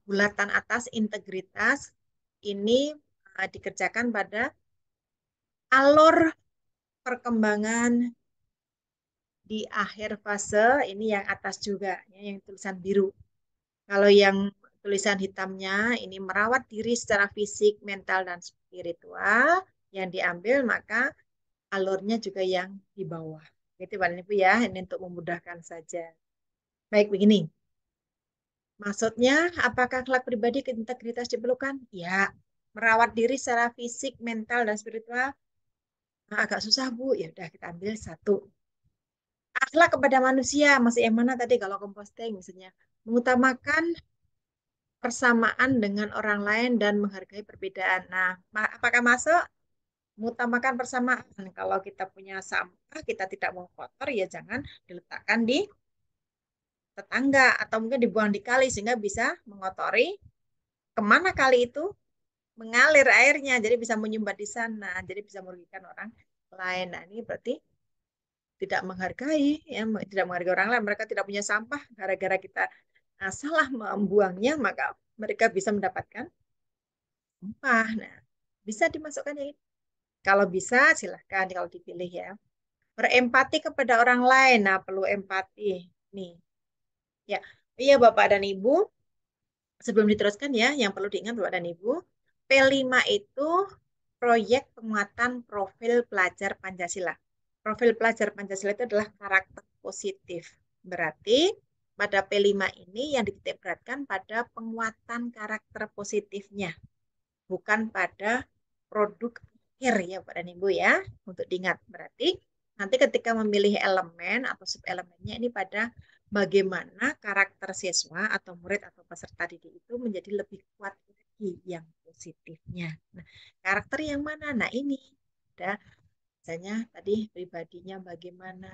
Speaker 1: bulatan atas integritas ini dikerjakan pada alur perkembangan di akhir fase ini yang atas juga, ya, yang tulisan biru. Kalau yang tulisan hitamnya ini merawat diri secara fisik, mental, dan spiritual yang diambil, maka alurnya juga yang di bawah. Itu Pak Ibu ya, ini untuk memudahkan saja. Baik, begini. Maksudnya, apakah akhlak pribadi ke integritas diperlukan? Ya, merawat diri secara fisik, mental, dan spiritual. Nah, agak susah, Bu. Ya udah kita ambil 1. Akhlak kepada manusia, masih yang mana tadi kalau composting misalnya? Mengutamakan persamaan dengan orang lain dan menghargai perbedaan. Nah, apakah masuk? Mengutamakan persamaan. Kalau kita punya sampah, kita tidak mau kotor, ya jangan diletakkan di tetangga atau mungkin dibuang di kali sehingga bisa mengotori kemana kali itu mengalir airnya, jadi bisa menyumbat di sana, jadi bisa merugikan orang lain. Nah, ini berarti tidak menghargai, ya, tidak menghargai orang lain. Mereka tidak punya sampah, gara-gara kita salah membuangnya, maka mereka bisa mendapatkan sampah. Nah, bisa dimasukkan ya. Kalau bisa, silahkan kalau dipilih ya. Berempati kepada orang lain. Nah, perlu empati. Nih, ya. Iya, Bapak dan Ibu. Sebelum diteruskan ya, yang perlu diingat Bapak dan Ibu, P5 itu proyek penguatan profil pelajar Pancasila. Profil pelajar Pancasila itu adalah karakter positif. Berarti pada P5 ini yang dititik beratkan pada penguatan karakter positifnya, bukan pada produk akhir ya Pak dan Ibu ya. Untuk diingat berarti nanti ketika memilih elemen atau sub elemennya ini pada bagaimana karakter siswa atau murid atau peserta didik itu menjadi lebih kuat lagi yang positifnya. Nah, karakter yang mana? Nah, ini ada misalnya tadi pribadinya bagaimana,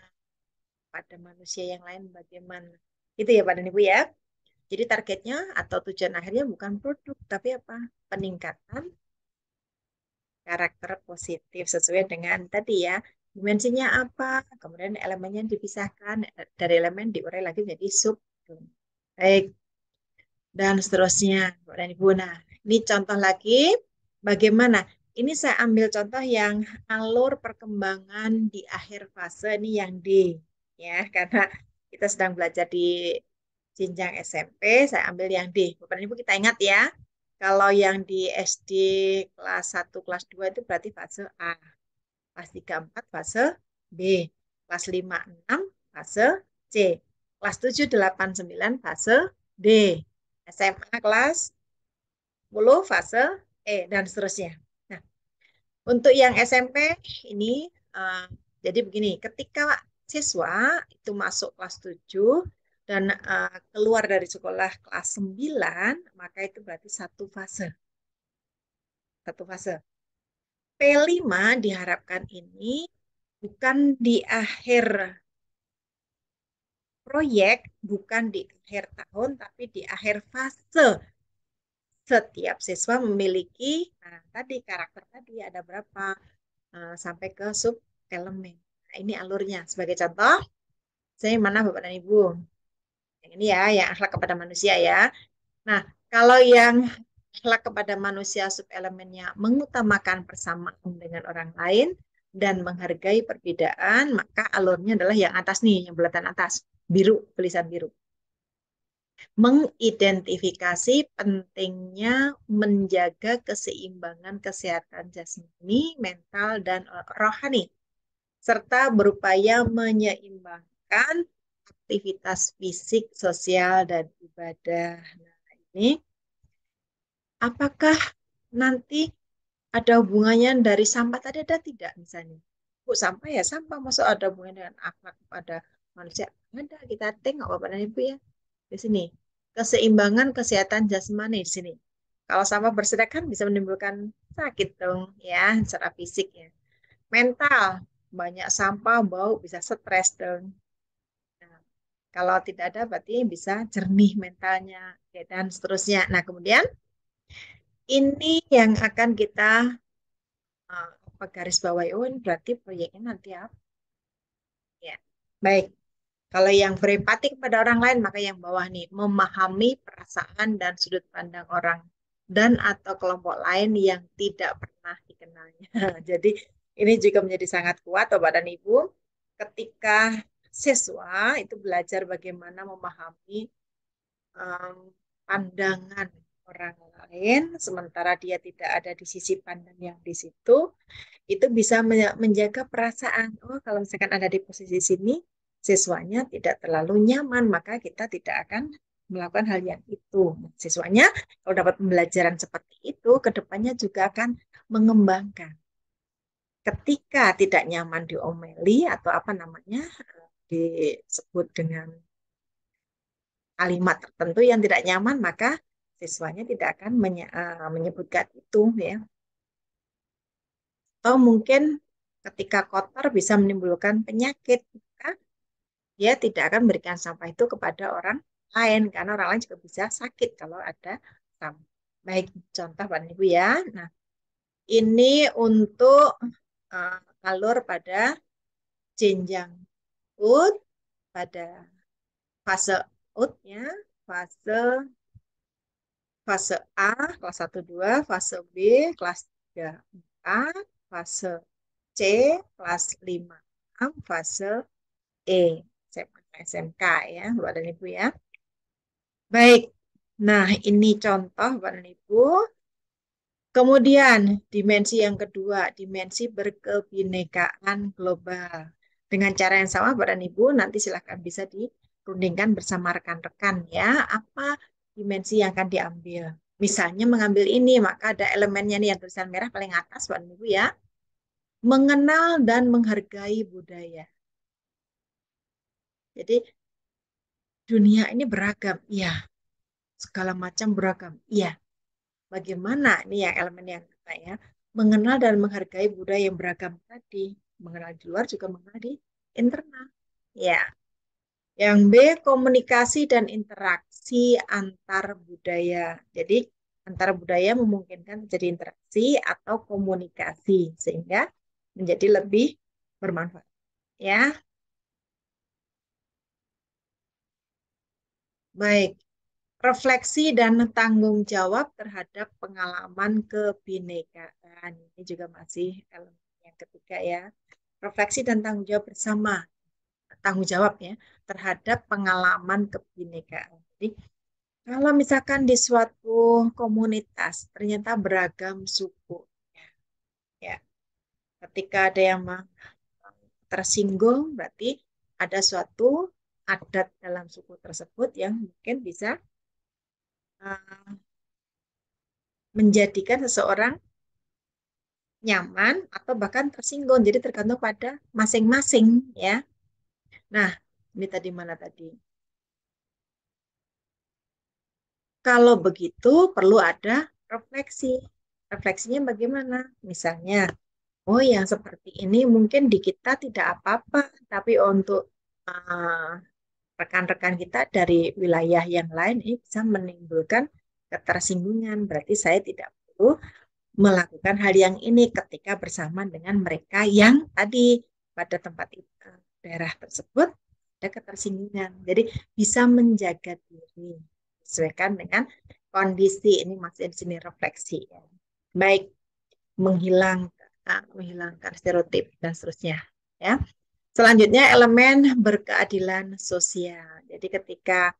Speaker 1: pada manusia yang lain bagaimana. Itu ya Pak dan Ibu ya. Jadi targetnya atau tujuan akhirnya bukan produk, tapi apa? Peningkatan karakter positif sesuai dengan tadi ya. Dimensinya apa? Kemudian elemennya dipisahkan, dari elemen diurai lagi menjadi sub. Baik, dan seterusnya. Bapak dan Ibu. Nah, ini contoh lagi bagaimana. Ini saya ambil contoh yang alur perkembangan di akhir fase ini yang D. Ya, karena kita sedang belajar di jenjang SMP, saya ambil yang D. Bapak dan Ibu kita ingat ya, kalau yang di SD kelas 1, kelas 2 itu berarti fase A. Kelas 3, 4 fase B. Kelas 5, 6 fase C. Kelas 7, 8, 9 fase D. SMA kelas 10 fase E dan seterusnya. Nah, untuk yang SMP ini jadi begini, ketika siswa itu masuk kelas 7 dan keluar dari sekolah kelas 9, maka itu berarti satu fase. Satu fase. P5 diharapkan ini bukan di akhir proyek, bukan di akhir tahun, tapi di akhir fase. Setiap siswa memiliki, nah tadi karakter tadi ada berapa, sampai ke sub elemen. Nah, ini alurnya. Sebagai contoh, saya mana Bapak dan Ibu? Yang ini ya, yang akhlak kepada manusia ya. Nah, kalau yang akhlak kepada manusia subelemennya mengutamakan persamaan dengan orang lain dan menghargai perbedaan, maka alurnya adalah yang atas nih, yang bulatan atas, biru, tulisan biru. Mengidentifikasi pentingnya menjaga keseimbangan kesehatan jasmani, mental, dan rohani, serta berupaya menyeimbangkan aktivitas fisik, sosial, dan ibadah. Nah, ini apakah nanti ada hubungannya dari sampah tadi ada tidak misalnya? Bu, sampah ya sampah, masuk ada hubungannya dengan akhlak pada manusia? Ada, kita tengok Bapak dan Ibu ya. Di sini, keseimbangan kesehatan jasmani di sini. Kalau sampah berserakan bisa menimbulkan sakit dong ya, secara fisik ya. Mental, banyak sampah, bau, bisa stres dong. Nah, kalau tidak ada berarti bisa jernih mentalnya ya, dan seterusnya. Nah, kemudian ini yang akan kita garis bawahi. Oh, ini berarti proyeknya nanti apa? Ya. Baik. Kalau yang berempati kepada orang lain, maka yang bawah nih, memahami perasaan dan sudut pandang orang dan atau kelompok lain yang tidak pernah dikenalnya. Jadi ini juga menjadi sangat kuat, Bapak dan Ibu, ketika siswa itu belajar bagaimana memahami um, pandangan orang lain, sementara dia tidak ada di sisi pandang yang di situ, itu bisa menjaga perasaan. Oh, kalau misalkan ada di posisi sini, siswanya tidak terlalu nyaman, maka kita tidak akan melakukan hal yang itu. Siswanya kalau dapat pembelajaran seperti itu, kedepannya juga akan mengembangkan. Ketika tidak nyaman diomeli atau apa namanya, disebut dengan kalimat tertentu yang tidak nyaman, maka siswanya tidak akan menyebutkan itu ya. Atau mungkin ketika kotor bisa menimbulkan penyakit, maka dia tidak akan memberikan sampah itu kepada orang lain, karena orang lain juga bisa sakit kalau ada sampah. Baik, contoh Pak Ibu ya. Nah, ini untuk alur pada jenjang UT, pada fase UT ya, fase fase A kelas 1 2, fase B kelas 3 4, fase C kelas 5 6, fase E SMK ya, Bapak dan Ibu ya. Baik. Nah, ini contoh Bapak dan Ibu. Kemudian dimensi yang kedua, dimensi berkebinekaan global. Dengan cara yang sama Bapak dan Ibu, nanti silakan bisa dirundingkan bersama rekan-rekan ya, apa dimensi yang akan diambil. Misalnya mengambil ini, maka ada elemennya nih yang tulisan merah paling atas Bapak dan Ibu ya. Mengenal dan menghargai budaya. Jadi dunia ini beragam. Iya, segala macam beragam. Iya, bagaimana ini ya elemen yang kata ya, mengenal dan menghargai budaya yang beragam tadi, mengenal di luar juga mengenal di internal. Ya, yang B, komunikasi dan interaksi antar budaya. Jadi antar budaya memungkinkan terjadi interaksi atau komunikasi sehingga menjadi lebih bermanfaat. Ya, baik. Refleksi dan tanggung jawab terhadap pengalaman kebinekaan. Ini juga masih elemen yang ketiga ya. Refleksi dan tanggung jawab bersama, tanggung jawab ya, terhadap pengalaman kebinekaan. Jadi, kalau misalkan di suatu komunitas ternyata beragam suku, ya, ketika ada yang tersinggung, berarti ada suatu adat dalam suku tersebut yang mungkin bisa menjadikan seseorang nyaman atau bahkan tersinggung. Jadi tergantung pada masing-masing ya. Nah, ini tadi mana tadi? Kalau begitu perlu ada refleksi. Refleksinya bagaimana? Misalnya, oh yang seperti ini mungkin di kita tidak apa-apa, tapi untuk uh, rekan-rekan kita dari wilayah yang lain ini bisa menimbulkan ketersinggungan. Berarti saya tidak perlu melakukan hal yang ini ketika bersama dengan mereka yang tadi pada tempat itu, daerah tersebut ada ketersinggungan. Jadi bisa menjaga diri sesuaikan dengan kondisi ini masih di sini refleksi ya. Baik menghilangkan stereotip dan seterusnya ya. Selanjutnya elemen berkeadilan sosial. Jadi ketika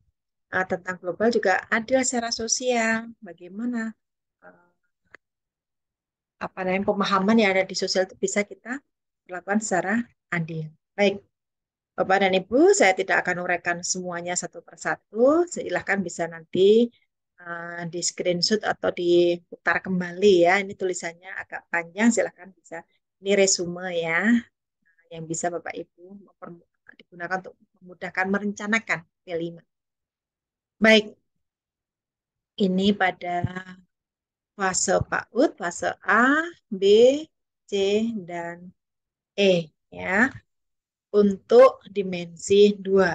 Speaker 1: tentang global juga adil secara sosial. Bagaimana apa namanya pemahaman yang ada di sosial itu bisa kita lakukan secara adil. Baik, Bapak dan Ibu, saya tidak akan uraikan semuanya satu persatu. Silahkan bisa nanti di screenshot atau diputar kembali ya. Ini tulisannya agak panjang, silahkan bisa. Ini resume ya, yang bisa Bapak Ibu digunakan untuk memudahkan merencanakan P5. Baik, ini pada fase PAUD, fase A, B, C, dan E ya untuk dimensi 2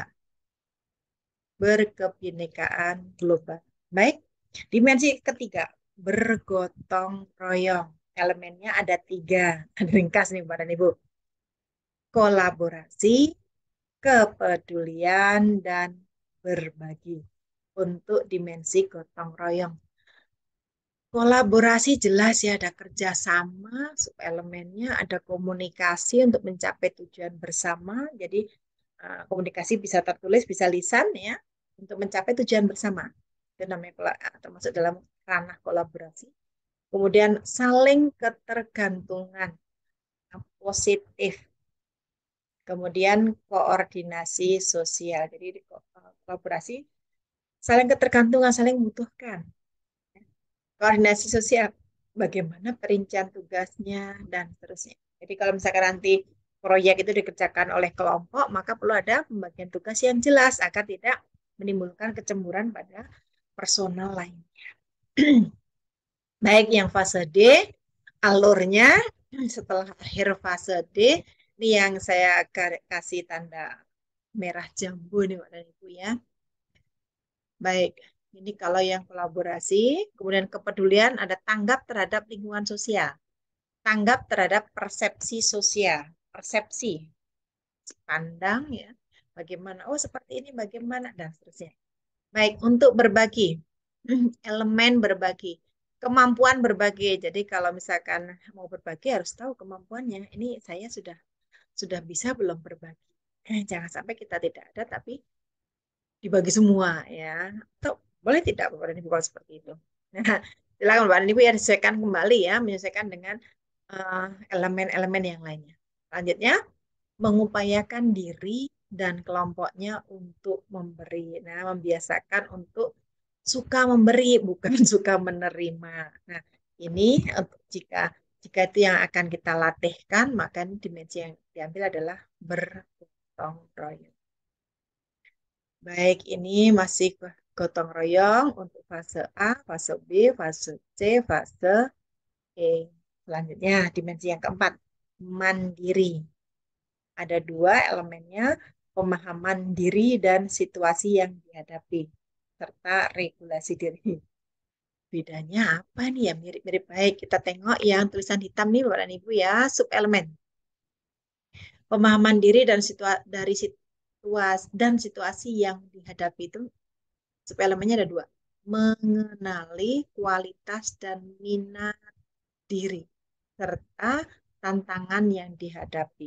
Speaker 1: berkebinekaan global. Baik, dimensi ketiga bergotong royong. Elemennya ada 3. Ringkas nih Bapak dan Ibu. Kolaborasi, kepedulian, dan berbagi untuk dimensi gotong royong. Kolaborasi jelas ya, ada kerjasama, elemennya ada komunikasi untuk mencapai tujuan bersama. Jadi komunikasi bisa tertulis, bisa lisan ya, untuk mencapai tujuan bersama. Itu namanya termasuk dalam ranah kolaborasi. Kemudian saling ketergantungan positif. Kemudian koordinasi sosial. Jadi kolaborasi saling ketergantungan, saling membutuhkan. Koordinasi sosial, bagaimana perincian tugasnya, dan seterusnya. Jadi kalau misalkan nanti proyek itu dikerjakan oleh kelompok, maka perlu ada pembagian tugas yang jelas agar tidak menimbulkan kecemburuan pada personal lainnya. Baik yang fase D, alurnya setelah akhir fase D, ini yang saya kasih tanda merah jambu nih Pak dan Ibu ya. Baik, ini kalau yang kolaborasi, kemudian kepedulian ada tanggap terhadap lingkungan sosial, tanggap terhadap persepsi sosial, persepsi, pandang ya, bagaimana, oh seperti ini bagaimana, dan seterusnya. Baik, untuk berbagi, elemen berbagi, kemampuan berbagi. Jadi kalau misalkan mau berbagi harus tahu kemampuannya. Ini saya sudah bisa belum berbagi. Jangan sampai kita tidak ada, tapi dibagi semua ya. Atau boleh tidak Bapak dan Ibu kalau seperti itu. Nah, silakan Bapak dan Ibu ya disesuaikan kembali ya, menyesuaikan dengan elemen-elemen yang lainnya. Selanjutnya, mengupayakan diri dan kelompoknya untuk memberi. Nah, membiasakan untuk suka memberi, bukan suka menerima. Nah, ini jika jika itu yang akan kita latihkan, maka dimensi yang diambil adalah bergotong royong. Baik, ini masih gotong royong untuk fase A, fase B, fase C, fase E. Selanjutnya, dimensi yang keempat, mandiri. Ada dua elemennya, pemahaman diri dan situasi yang dihadapi, serta regulasi diri. Bedanya apa nih ya? Mirip-mirip baik. Kita tengok yang tulisan hitam nih, Bapak dan Ibu ya, subelemen. Pemahaman diri dan situasi yang dihadapi itu, subelemennya ada dua. Mengenali kualitas dan minat diri, serta tantangan yang dihadapi.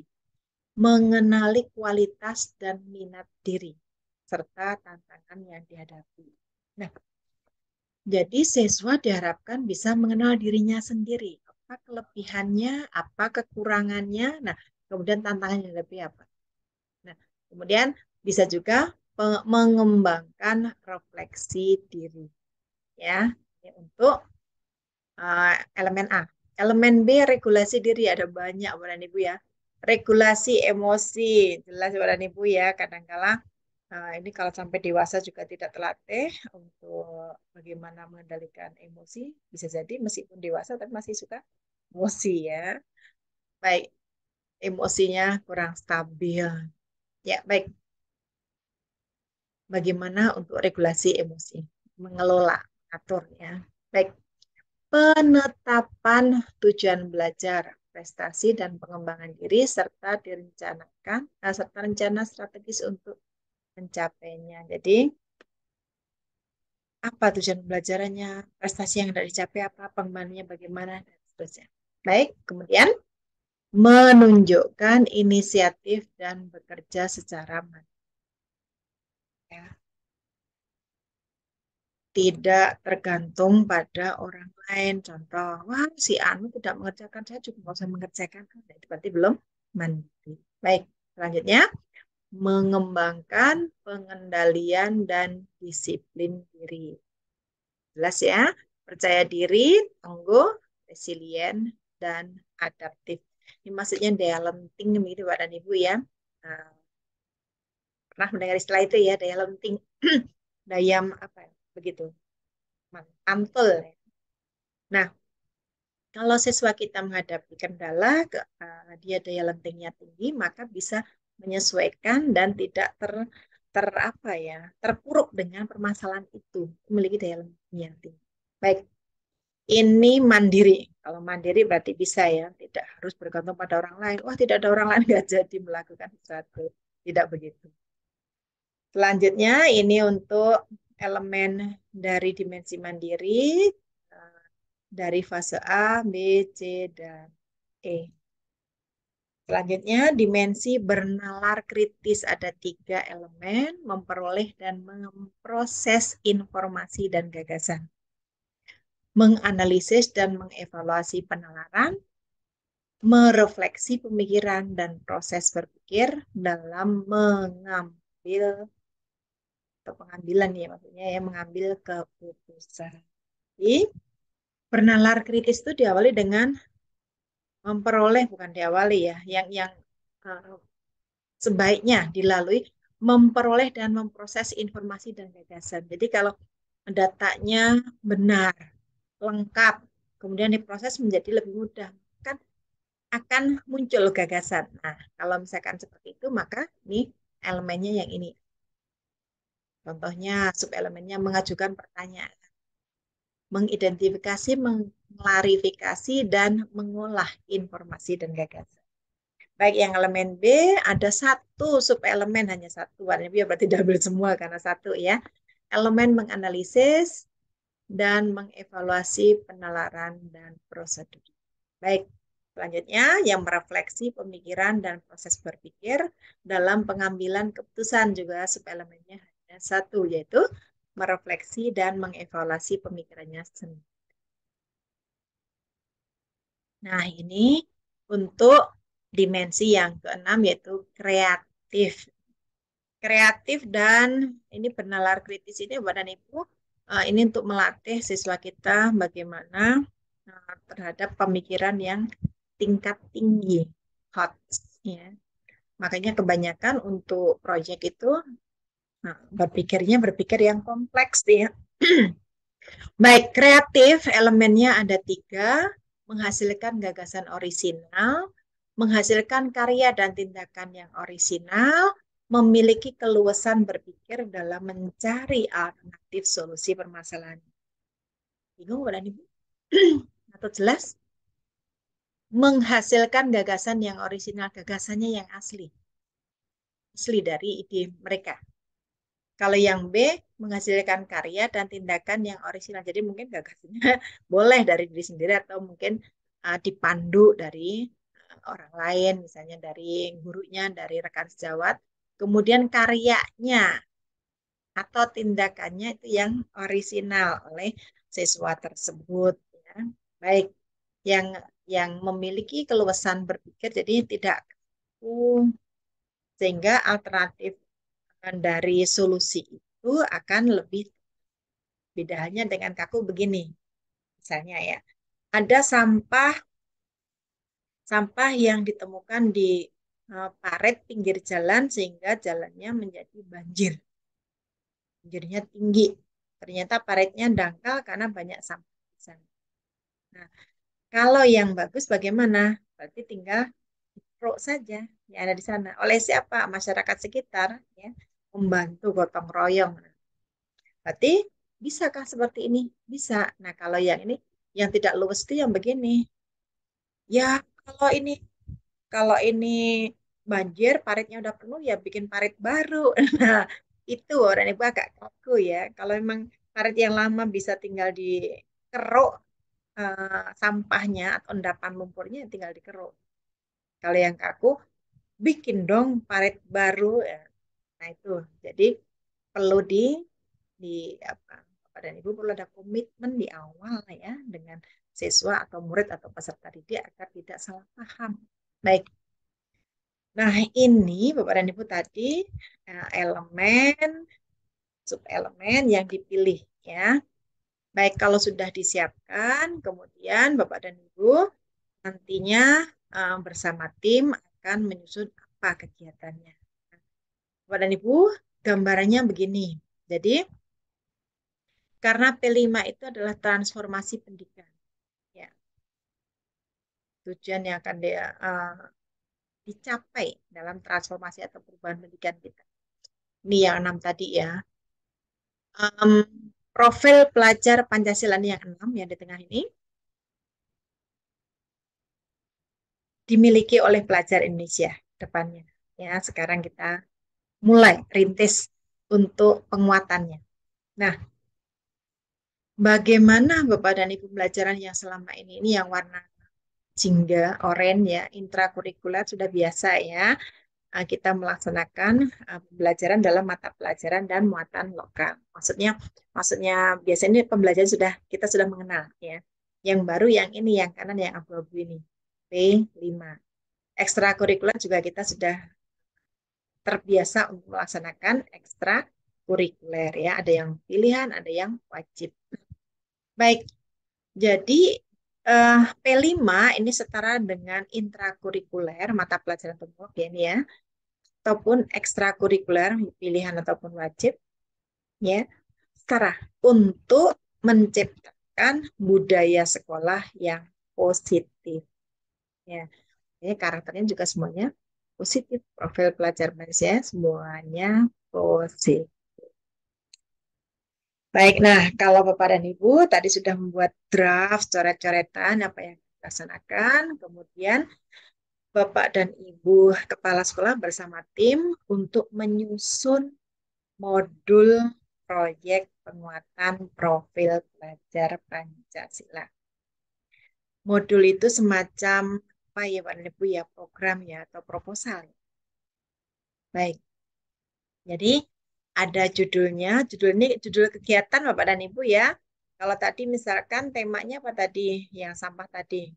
Speaker 1: Mengenali kualitas dan minat diri, serta tantangan yang dihadapi. Nah, jadi siswa diharapkan bisa mengenal dirinya sendiri. Apa kelebihannya, apa kekurangannya, nah kemudian tantangannya dihadapi apa. Nah, kemudian bisa juga mengembangkan refleksi diri. Ya, ini untuk elemen A. Elemen B, regulasi diri. Ada banyak, Bapak dan Ibu ya. Regulasi emosi. Jelas, Bapak dan Ibu ya. Kadang-kala ini kalau sampai dewasa juga tidak terlatih untuk bagaimana mengendalikan emosi. Bisa jadi meskipun dewasa, tapi masih suka emosi ya. Baik, emosinya kurang stabil. Ya, baik. Bagaimana untuk regulasi emosi? Mengelola, atur ya. Baik. Penetapan tujuan belajar, prestasi dan pengembangan diri serta direncanakan serta rencana strategis untuk mencapainya. Jadi, apa tujuan belajarannya, prestasi yang tidak dicapai apa, pengembangannya bagaimana dan seterusnya. Baik, kemudian menunjukkan inisiatif dan bekerja secara mandiri. Ya. Tidak tergantung pada orang lain. Contoh, wah si Anu tidak mengerjakan, saya juga nggak usah mengerjakan. Nah, itu berarti belum mandiri. Baik, selanjutnya mengembangkan pengendalian dan disiplin diri. Jelas ya, percaya diri, tangguh, resilient, dan adaptif. Ini maksudnya daya lenting begitu Pak dan Ibu ya. Nah, pernah mendengar istilah itu ya, daya lenting, daya apa ya, begitu, mantul. Nah, kalau siswa kita menghadapi kendala, dia daya lentingnya tinggi, maka bisa menyesuaikan dan tidak apa ya, terpuruk dengan permasalahan itu, memiliki daya lenting yang tinggi. Baik, ini mandiri. Kalau mandiri berarti bisa ya, tidak harus bergantung pada orang lain. Wah, tidak ada orang lain nggak jadi melakukan sesuatu. Tidak begitu. Selanjutnya ini untuk elemen dari dimensi mandiri dari fase A, B, C, dan E. Selanjutnya, dimensi bernalar kritis ada 3 elemen, memperoleh dan memproses informasi dan gagasan, menganalisis dan mengevaluasi penalaran, merefleksi pemikiran dan proses berpikir dalam mengambil atau pengambilan ya maksudnya ya mengambil keputusan. Jadi, bernalar kritis itu diawali dengan memperoleh bukan diawali ya, yang uh, sebaiknya dilalui memperoleh dan memproses informasi dan gagasan. Jadi kalau datanya benar, lengkap, kemudian diproses menjadi lebih mudah, kan akan muncul gagasan. Nah, kalau misalkan seperti itu, maka ini elemennya yang ini. Contohnya, subelemennya mengajukan pertanyaan, mengidentifikasi, mengklarifikasi, dan mengolah informasi dan gagasan. Baik yang elemen B ada satu subelemen hanya satu. Warnanya biar berarti double semua karena satu ya. Elemen menganalisis dan mengevaluasi penalaran dan prosedur. Baik, selanjutnya yang merefleksi pemikiran dan proses berpikir dalam pengambilan keputusan juga subelemennya hanya satu yaitu merefleksi dan mengevaluasi pemikirannya sendiri. Nah, ini untuk dimensi yang keenam yaitu kreatif. Kreatif dan ini bernalar kritis ini Bapak dan Ibu, ini untuk melatih siswa kita bagaimana terhadap pemikiran yang tingkat tinggi, hot ya. Makanya kebanyakan untuk proyek itu Nah, berpikir yang kompleks ya. Baik, kreatif elemennya ada tiga, menghasilkan gagasan orisinal, menghasilkan karya dan tindakan yang orisinal, memiliki keluasan berpikir dalam mencari alternatif solusi permasalahan. Bingung bukan Ibu? Atau jelas? Menghasilkan gagasan yang orisinal, gagasannya yang asli. Asli dari ide mereka. Kalau yang B, menghasilkan karya dan tindakan yang orisinal. Jadi mungkin gagasannya boleh dari diri sendiri atau mungkin dipandu dari orang lain, misalnya dari gurunya, dari rekan sejawat. Kemudian karyanya atau tindakannya itu yang orisinal oleh siswa tersebut. Ya. Baik, yang memiliki keluasan berpikir, jadi tidak sehingga alternatif dari solusi itu akan lebih beda halnya dengan kaku begini. Misalnya ya, ada sampah yang ditemukan di parit pinggir jalan sehingga jalannya menjadi banjir. Banjirnya tinggi. Ternyata paritnya dangkal karena banyak sampah di sana. Nah, kalau yang bagus bagaimana? Berarti tinggal pro saja yang ada di sana. Oleh siapa? Masyarakat sekitar ya, membantu gotong royong. Berarti bisakah seperti ini? Bisa. Nah, kalau yang ini yang tidak luwes itu yang begini. Ya, kalau ini kalau ini banjir, paritnya udah penuh ya bikin parit baru. Nah, itu orang ibu agak kaku ya. Kalau memang parit yang lama bisa tinggal dikeruk sampahnya atau endapan lumpurnya tinggal dikeruk. Kalau yang kaku, bikin dong parit baru. Ya. Nah itu, jadi perlu di apa Bapak dan Ibu perlu ada komitmen di awal ya dengan siswa atau murid atau peserta didik agar tidak salah paham. Baik. Nah, ini Bapak dan Ibu tadi elemen subelemen yang dipilih ya. Baik, kalau sudah disiapkan, kemudian Bapak dan Ibu nantinya bersama tim akan menyusun apa kegiatannya. Bapak dan Ibu, gambarannya begini. Jadi, karena P5 itu adalah transformasi pendidikan. Ya, tujuan yang akan dicapai dalam transformasi atau perubahan pendidikan kita. Ini yang 6 tadi ya. Um, Profil pelajar Pancasila yang 6 yang di tengah ini dimiliki oleh pelajar Indonesia depannya. Ya, sekarang kita mulai rintis untuk penguatannya. Nah, bagaimana Bapak dan Ibu pelajaran yang selama ini yang warna jingga, oranye ya, intrakurikuler sudah biasa ya. Kita melaksanakan pembelajaran dalam mata pelajaran dan muatan lokal. Maksudnya biasanya pembelajaran kita sudah mengenal ya. Yang baru yang ini, yang kanan yang abu-abu ini. P5. Ekstrakurikuler juga kita sudah terbiasa untuk melaksanakan ekstrakurikuler ya. Ada yang pilihan, ada yang wajib. Baik, jadi P5 ini setara dengan intrakurikuler mata pelajaran pokok ya ini ya, ataupun ekstrakurikuler pilihan ataupun wajib ya, setara untuk menciptakan budaya sekolah yang positif ya. Ini karakternya juga semuanya positif, profil pelajar Malaysia semuanya positif. Baik, nah kalau Bapak dan Ibu tadi sudah membuat draft, coret-coretan apa yang dilaksanakan, kemudian Bapak dan Ibu kepala sekolah bersama tim untuk menyusun modul proyek penguatan profil pelajar Pancasila. Modul itu semacam apa ya Pak dan Ibu ya, program ya atau proposal. Baik, jadi ada judulnya, judul kegiatan Bapak dan Ibu ya. Kalau tadi misalkan temanya apa tadi, yang sampah tadi,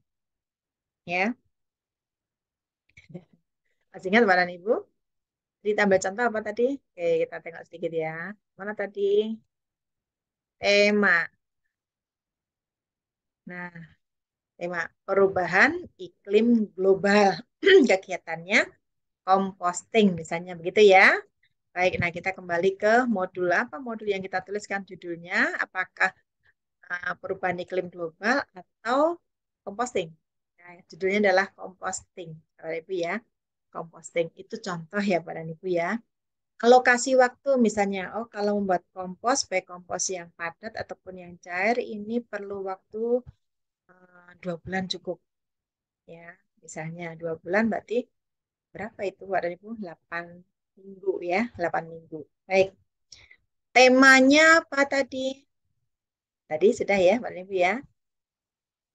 Speaker 1: ya. Masih ingat Bapak dan Ibu? Ditambah contoh apa tadi? Oke, kita tengok sedikit ya. Mana tadi? Tema. Nah, tema perubahan iklim global. Kegiatannya composting misalnya begitu ya. Baik, nah kita kembali ke modul apa? Modul yang kita tuliskan judulnya, apakah perubahan iklim global atau composting? Nah, judulnya adalah composting, Bapak Ibu ya. Composting itu contoh ya, Pak dan Ibu ya. Alokasi waktu misalnya, oh kalau membuat kompos, baik kompos yang padat ataupun yang cair, ini perlu waktu 2 bulan cukup ya. Misalnya 2 bulan berarti berapa itu Pak dan Ibu? 8 minggu ya, 8 minggu. Baik, temanya apa tadi? Tadi sudah ya Pak dan Ibu ya.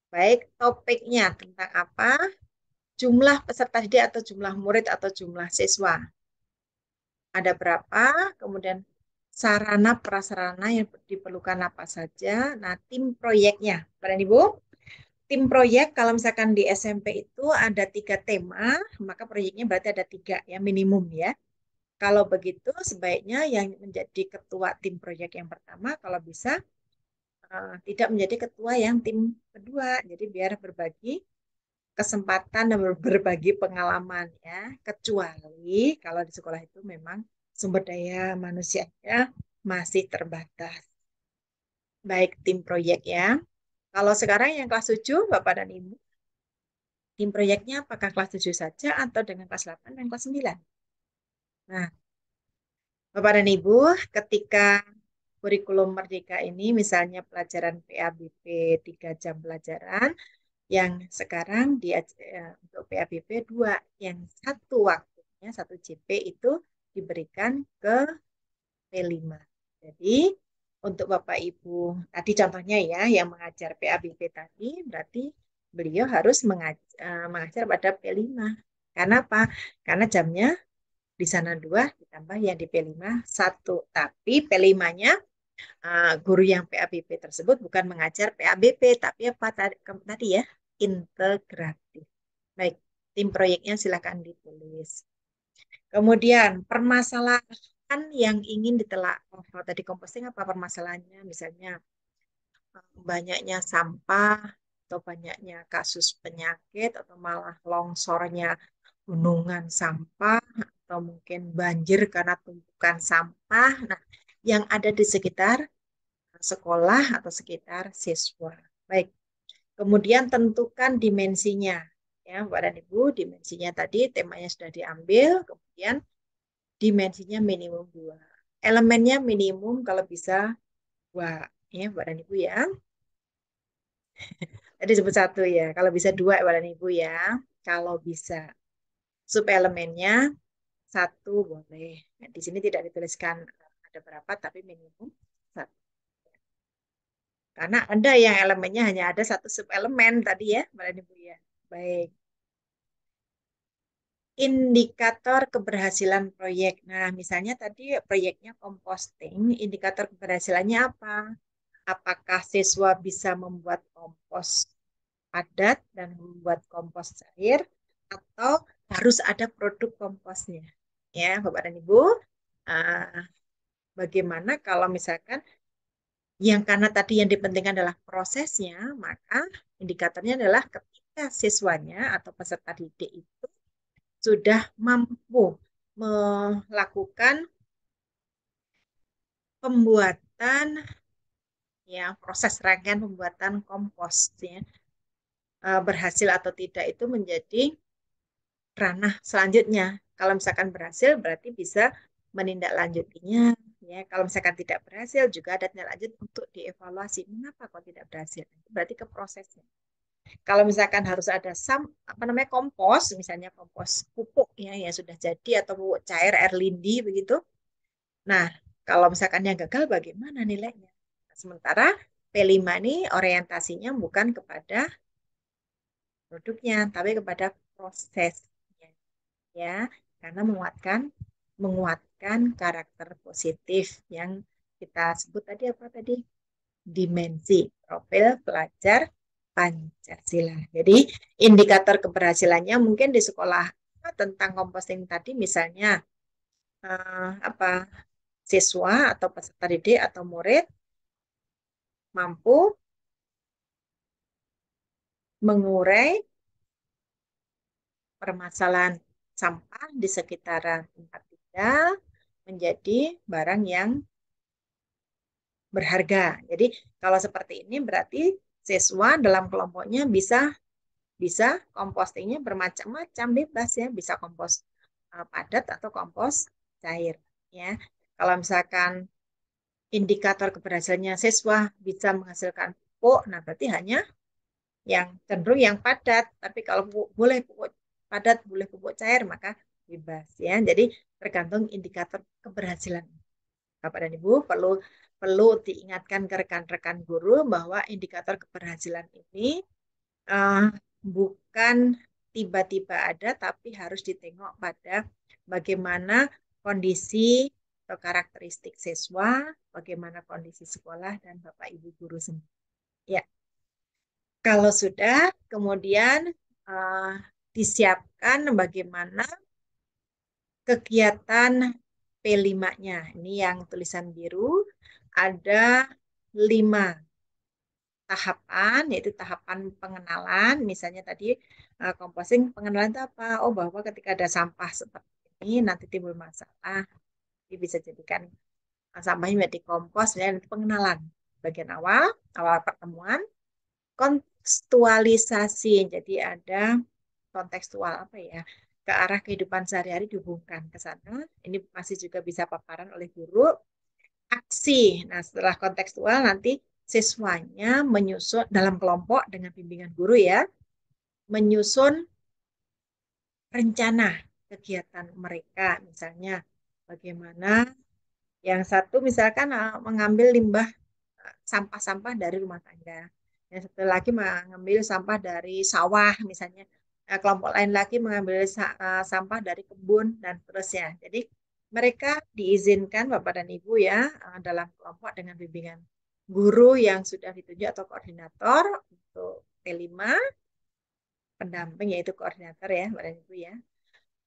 Speaker 1: Baik, topiknya tentang apa? Jumlah peserta didik atau jumlah murid atau jumlah siswa. Ada berapa? Kemudian sarana prasarana yang diperlukan apa saja. Nah, tim proyeknya. Pak dan Ibu, tim proyek kalau misalkan di SMP itu ada 3 tema, maka proyeknya berarti ada 3 ya minimum ya. Kalau begitu sebaiknya yang menjadi ketua tim proyek yang pertama kalau bisa tidak menjadi ketua yang tim kedua. Jadi biar berbagi kesempatan dan berbagi pengalaman ya. Kecuali kalau di sekolah itu memang sumber daya manusianya masih terbatas. Baik tim proyek ya. Kalau sekarang yang kelas 7, Bapak dan Ibu, tim proyeknya apakah kelas 7 saja atau dengan kelas 8 dan kelas 9? Nah, Bapak dan Ibu, ketika kurikulum Merdeka ini misalnya pelajaran PABP 3 jam pelajaran, yang sekarang untuk PABP 2, yang satu waktunya, satu JP itu diberikan ke P5. Jadi untuk Bapak Ibu, tadi contohnya ya, yang mengajar PABP tadi, berarti beliau harus mengajar pada P5. Karena apa? Karena jamnya di sana 2, ditambah yang di P5 1. Tapi P5-nya guru yang PABP tersebut bukan mengajar PABP, tapi apa tadi ya? Integratif. Baik, tim proyeknya silakan ditulis. Kemudian permasalahan yang ingin ditelaah. Oh, kalau tadi composting apa permasalahannya? Misalnya banyaknya sampah atau banyaknya kasus penyakit atau malah longsornya gunungan sampah atau mungkin banjir karena tumpukan sampah. Nah, yang ada di sekitar sekolah atau sekitar siswa. Baik. Kemudian tentukan dimensinya. Ya, Bapak dan Ibu, dimensinya tadi temanya sudah diambil, kemudian dimensinya minimum 2. Elemennya minimum kalau bisa 2. Ya, Bapak dan Ibu ya. Tadi sebut 1 ya. Kalau bisa 2 Bapak dan Ibu ya. Kalau bisa. Subelemennya 1 boleh. Nah, di sini tidak dituliskan ada berapa, tapi minimum 1. Karena ada yang elemennya hanya ada 1 subelemen tadi ya, Bapak dan Ibu ya. Baik. Indikator keberhasilan proyek. Nah, misalnya tadi proyeknya composting, indikator keberhasilannya apa? Apakah siswa bisa membuat kompos padat dan membuat kompos cair, atau harus ada produk komposnya? Ya, Bapak dan Ibu, ah, bagaimana kalau misalkan yang karena tadi yang dipentingkan adalah prosesnya, maka indikatornya adalah ketika siswanya atau peserta didik itu sudah mampu melakukan pembuatan ya proses rangkaian pembuatan kompos ya berhasil atau tidak itu menjadi ranah selanjutnya. Kalau misalkan berhasil berarti bisa menindaklanjutinya ya. Kalau misalkan tidak berhasil juga ada tindak lanjut untuk dievaluasi. Mengapa kok tidak berhasil? Berarti ke prosesnya. Kalau misalkan harus ada apa namanya kompos, misalnya kompos pupuk ya sudah jadi atau pupuk cair air lindi begitu. Nah, kalau misalkan yang gagal bagaimana nilainya? Sementara P5 ini orientasinya bukan kepada produknya, tapi kepada prosesnya ya. Karena menguatkan karakter positif yang kita sebut tadi apa tadi? Dimensi profil pelajar Pancasila. Jadi indikator keberhasilannya mungkin di sekolah tentang composting tadi misalnya apa siswa atau peserta didik atau murid mampu mengurai permasalahan sampah di sekitaran tempat tinggal, menjadi barang yang berharga. Jadi kalau seperti ini berarti siswa dalam kelompoknya bisa bisa kompostingnya bermacam-macam, bebas ya, bisa kompos padat atau kompos cair ya. Kalau misalkan indikator keberhasilannya siswa bisa menghasilkan pupuk, nah berarti hanya yang cenderung yang padat. Tapi kalau pupuk, boleh pupuk padat, boleh pupuk cair, maka bebas ya. Jadi tergantung indikator keberhasilan. Bapak dan Ibu perlu perlu diingatkan ke rekan-rekan guru bahwa indikator keberhasilan ini uh, bukan tiba-tiba ada, tapi harus ditengok pada bagaimana kondisi atau karakteristik siswa, bagaimana kondisi sekolah dan Bapak Ibu guru sendiri. Ya, kalau sudah, kemudian uh, disiapkan bagaimana kegiatan P5-nya. Ini yang tulisan biru, ada 5 tahapan, yaitu tahapan pengenalan. Misalnya tadi composting pengenalan itu apa? Oh, bahwa ketika ada sampah seperti ini nanti timbul masalah. Jadi bisa jadikan sampahnya menjadi kompos dan pengenalan. Bagian awal, awal pertemuan, kontekstualisasi. Jadi ada kontekstual apa ya? Ke arah kehidupan sehari-hari dihubungkan ke sana. Ini masih juga bisa paparan oleh guru. Aksi. Nah, setelah kontekstual nanti siswanya menyusun dalam kelompok dengan bimbingan guru ya, menyusun rencana kegiatan mereka. Misalnya bagaimana yang satu misalkan mengambil limbah sampah-sampah dari rumah tangga. Yang satu lagi mengambil sampah dari sawah misalnya. Kelompok lain lagi mengambil sampah dari kebun dan seterusnya. Jadi mereka diizinkan Bapak dan Ibu ya dalam kelompok dengan bimbingan guru yang sudah ditunjuk atau koordinator untuk P5, pendamping yaitu koordinator ya Bapak dan Ibu ya.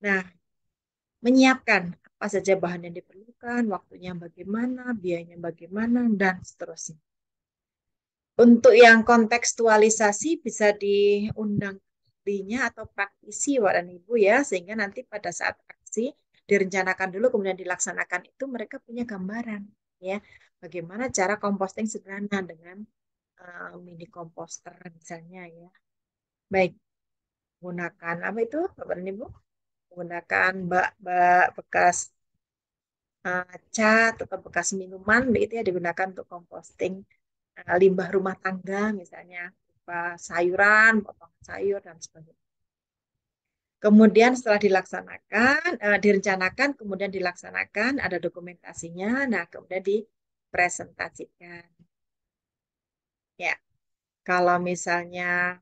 Speaker 1: Nah, menyiapkan apa saja bahan yang diperlukan, waktunya bagaimana, biayanya bagaimana, dan seterusnya. Untuk yang kontekstualisasi bisa diundang ahlinya atau praktisi Bapak dan Ibu ya, sehingga nanti pada saat aksi direncanakan dulu kemudian dilaksanakan itu mereka punya gambaran ya, bagaimana cara composting sederhana dengan mini komposter misalnya ya. Baik, gunakan apa itu Bapak dan Ibu? Menggunakan bak bekas cat atau bekas minuman begitu ya digunakan untuk composting limbah rumah tangga misalnya berupa sayuran, potongan sayur dan sebagainya. Kemudian setelah dilaksanakan, direncanakan, kemudian dilaksanakan, ada dokumentasinya, nah kemudian dipresentasikan. Ya, kalau misalnya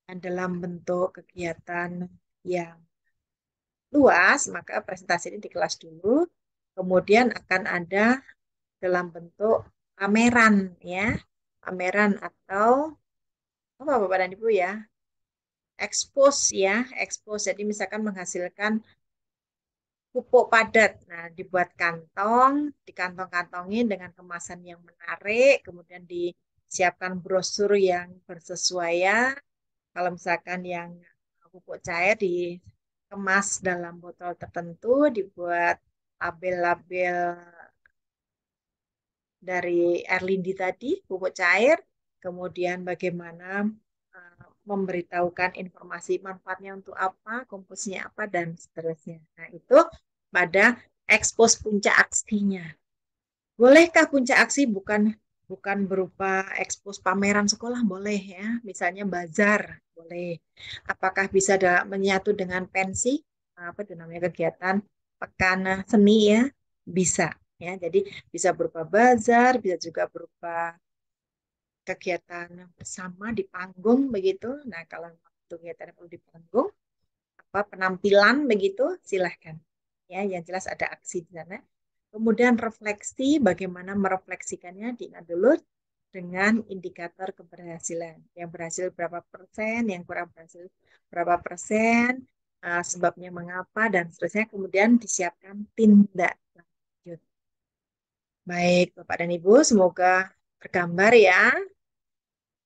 Speaker 1: dalam bentuk kegiatan yang luas, maka presentasi ini di kelas dulu, kemudian akan ada dalam bentuk pameran ya, pameran atau apa Bapak dan Ibu ya, expose ya, expose. Jadi misalkan menghasilkan pupuk padat. Nah, dibuat kantong, dikantong-kantongin dengan kemasan yang menarik, kemudian disiapkan brosur yang bersesuaian. Kalau misalkan yang pupuk cair dikemas dalam botol tertentu, dibuat label-label dari Erlindi tadi, pupuk cair, kemudian bagaimana memberitahukan informasi manfaatnya untuk apa, komposisinya apa, dan seterusnya. Nah, itu pada ekspos puncak aksinya. Bolehkah puncak aksi bukan bukan berupa ekspos pameran sekolah? Boleh ya, misalnya bazar, boleh. Apakah bisa menyatu dengan pensi? Apa itu namanya kegiatan pekan seni ya? Bisa ya. Jadi bisa berupa bazar, bisa juga berupa kegiatan bersama di panggung begitu. Nah, kalau kegiatan perlu di panggung, apa penampilan begitu, silahkan. Ya, yang jelas ada aksi di sana. Kemudian refleksi, bagaimana merefleksikannya diingat dulu dengan indikator keberhasilan. Yang berhasil berapa persen, yang kurang berhasil berapa persen, sebabnya mengapa, dan seterusnya. Kemudian disiapkan tindak lanjut. Baik, Bapak dan Ibu, semoga tergambar ya.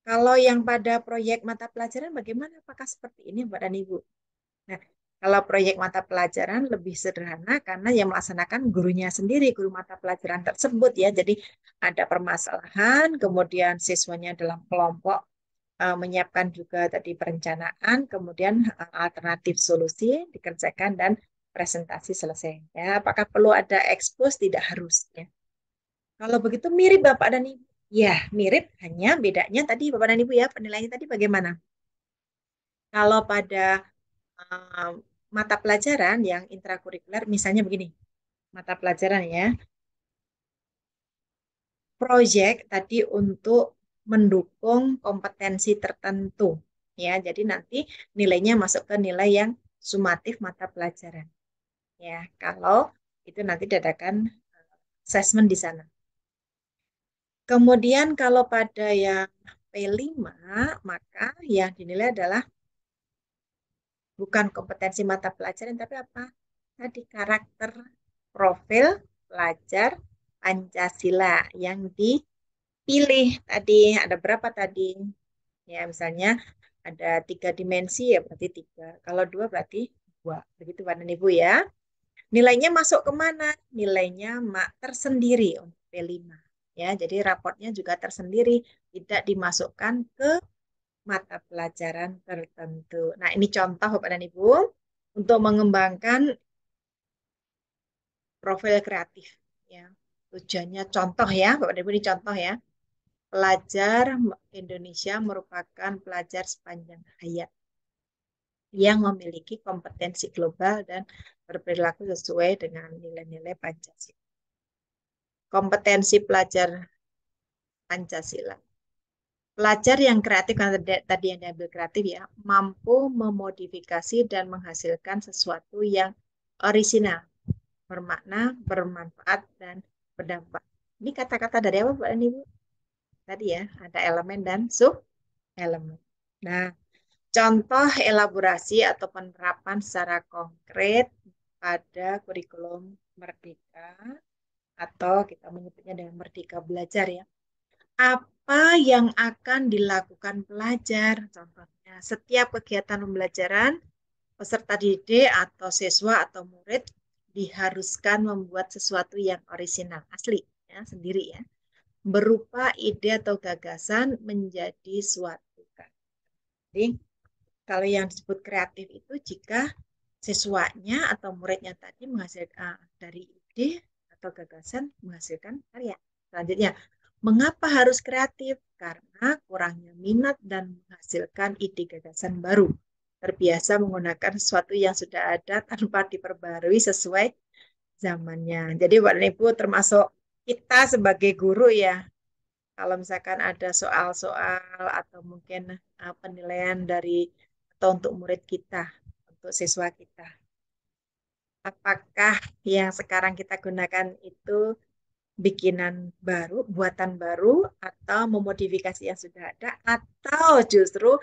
Speaker 1: Kalau yang pada proyek mata pelajaran bagaimana? Apakah seperti ini, Bapak dan Ibu? Nah, Kalau proyek mata pelajaran lebih sederhana karena yang melaksanakan gurunya sendiri, guru mata pelajaran tersebut ya. Jadi ada permasalahan, kemudian siswanya dalam kelompok menyiapkan juga tadi perencanaan, kemudian alternatif solusi dikerjakan dan presentasi selesai. Ya, apakah perlu ada ekspos? Tidak harus ya. Kalau begitu mirip Bapak dan Ibu. Ya, mirip, hanya bedanya tadi Bapak dan Ibu ya, penilaiannya tadi bagaimana? Kalau pada eh, mata pelajaran yang intrakurikuler, misalnya begini, mata pelajaran ya, proyek tadi untuk mendukung kompetensi tertentu. Ya, jadi nanti nilainya masuk ke nilai yang sumatif mata pelajaran. Ya, kalau itu nanti dadakan assessment di sana. Kemudian kalau pada yang P5, maka yang dinilai adalah bukan kompetensi mata pelajaran, tapi apa? Tadi karakter profil pelajar Pancasila yang dipilih tadi. Ada berapa tadi? Ya, misalnya ada 3 dimensi ya berarti 3. Kalau 2 berarti 2. Begitu Pak dan Ibu ya. Nilainya masuk kemana? Nilainya tersendiri untuk P5. Ya, jadi raportnya juga tersendiri, tidak dimasukkan ke mata pelajaran tertentu. Nah, ini contoh Bapak dan Ibu untuk mengembangkan profil kreatif. Ya, tujuannya contoh ya, Bapak dan Ibu ini contoh ya. Pelajar Indonesia merupakan pelajar sepanjang hayat yang memiliki kompetensi global dan berperilaku sesuai dengan nilai-nilai Pancasila. Kompetensi pelajar Pancasila. Pelajar yang kreatif, karena tadi yang diambil kreatif ya, mampu memodifikasi dan menghasilkan sesuatu yang orisinal, bermakna, bermanfaat, dan berdampak. Ini kata-kata dari apa, Pak dan Ibu? Tadi ya, ada elemen dan sub-elemen. Nah, contoh elaborasi atau penerapan secara konkret pada kurikulum Merdeka, atau kita menyebutnya dengan Merdeka Belajar ya. Apa yang akan dilakukan pelajar? Contohnya, setiap kegiatan pembelajaran, peserta didik atau siswa atau murid diharuskan membuat sesuatu yang orisinal, asli, ya, sendiri ya, berupa ide atau gagasan menjadi suatu karya. Jadi, kalau yang disebut kreatif itu jika siswanya atau muridnya tadi menghasilkan dari ide atau gagasan menghasilkan karya. Selanjutnya, mengapa harus kreatif? Karena kurangnya minat dan menghasilkan ide gagasan baru. Terbiasa menggunakan sesuatu yang sudah ada tanpa diperbarui sesuai zamannya. Jadi Bapak dan Ibu termasuk kita sebagai guru ya. Kalau misalkan ada soal-soal atau mungkin penilaian dari atau untuk murid kita, untuk siswa kita. Apakah yang sekarang kita gunakan itu bikinan baru, buatan baru, atau memodifikasi yang sudah ada, atau justru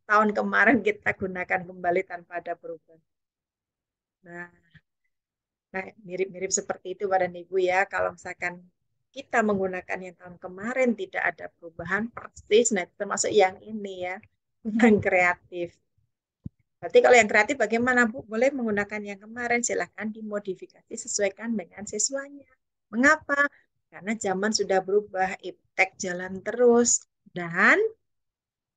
Speaker 1: tahun kemarin kita gunakan kembali tanpa ada perubahan. Nah, mirip-mirip seperti itu Pak dan Ibu ya. Kalau misalkan kita menggunakan yang tahun kemarin tidak ada perubahan persis, nah itu termasuk yang ini ya, yang kreatif. Berarti kalau yang kreatif bagaimana Bu? Boleh menggunakan yang kemarin, silahkan dimodifikasi sesuaikan dengan siswanya. Mengapa? Karena zaman sudah berubah, iptek jalan terus. Dan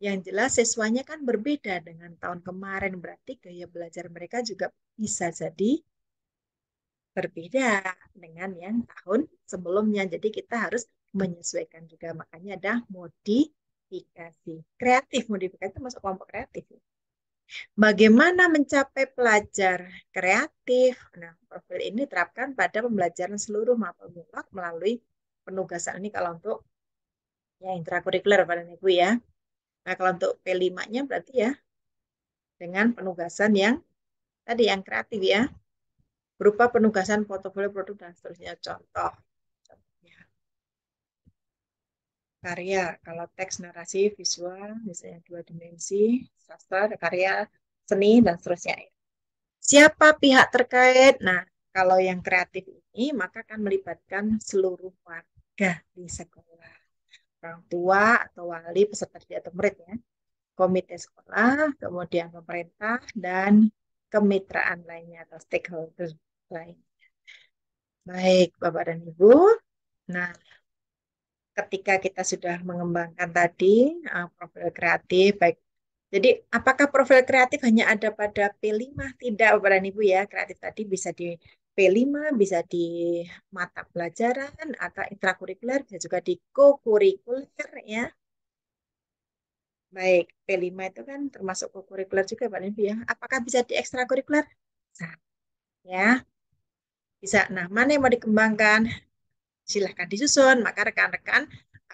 Speaker 1: yang jelas siswanya kan berbeda dengan tahun kemarin, berarti gaya belajar mereka juga bisa jadi berbeda dengan yang tahun sebelumnya. Jadi kita harus menyesuaikan juga, makanya ada modifikasi. Kreatif, modifikasi itu masuk kelompok kreatif. Bagaimana mencapai pelajar kreatif? Nah, profil ini terapkan pada pembelajaran seluruh mata mutlak melalui penugasan ini kalau untuk ya intrakurikuler pada Ibu ya. Nah, kalau untuk P5-nya berarti ya dengan penugasan yang tadi yang kreatif ya, berupa penugasan portofolio produk dan seterusnya. Contohnya karya, kalau teks narasi visual misalnya 2 dimensi, sastra, karya seni dan seterusnya. Siapa pihak terkait? Nah, kalau yang kreatif ini maka akan melibatkan seluruh warga di sekolah. Orang tua atau wali, peserta didik atau murid ya. Komite sekolah, kemudian pemerintah dan kemitraan lainnya atau stakeholder lain. Baik, Bapak dan Ibu. Nah, ketika kita sudah mengembangkan tadi profil kreatif, baik. Jadi, apakah profil kreatif hanya ada pada P5? Tidak, Bapak dan Ibu ya. Kreatif tadi bisa di P5, bisa di mata pelajaran atau intrakurikuler, bisa juga di co-kurikuler ya. Baik, P5 itu kan termasuk co-kurikuler juga, Pak dan Ibu ya. Apakah bisa di ekstrakurikuler? Bisa, ya. Bisa. Nah, mana yang mau dikembangkan? Silahkan disusun. Maka rekan-rekan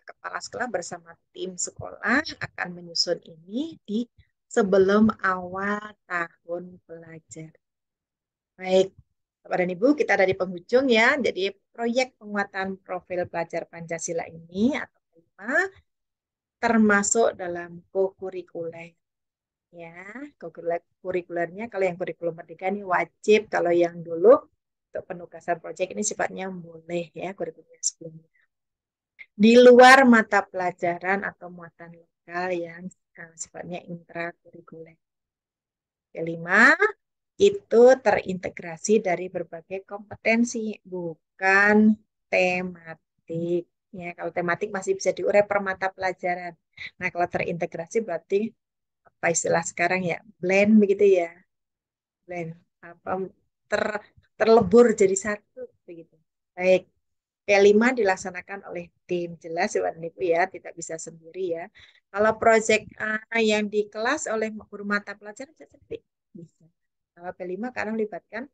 Speaker 1: kepala sekolah bersama tim sekolah akan menyusun ini di sebelum awal tahun pelajar. Baik, Bapak dan Ibu, kita ada di penghujung ya. Jadi proyek penguatan profil pelajar Pancasila ini atau PIMA termasuk dalam co-kurikuler. Ya, kurikulernya kalau yang kurikulum merdeka ini wajib, kalau yang dulu untuk penugasan proyek ini sifatnya boleh ya kurikulumnya sebelumnya. Di luar mata pelajaran atau muatan lokal yang sifatnya intrakurikuler. Kelima, itu terintegrasi dari berbagai kompetensi, bukan tematik. Ya, kalau tematik masih bisa diurai per mata pelajaran. Nah, kalau terintegrasi berarti apa istilah sekarang ya, blend begitu ya, blend apa ter, terlebur jadi satu begitu. Baik. P5 dilaksanakan oleh tim, jelas ya Pak dan Ibu ya, tidak bisa sendiri ya. Kalau proyek yang di kelas oleh guru mata pelajaran bisa sendiri. Bisa. Kalau P5 karena melibatkan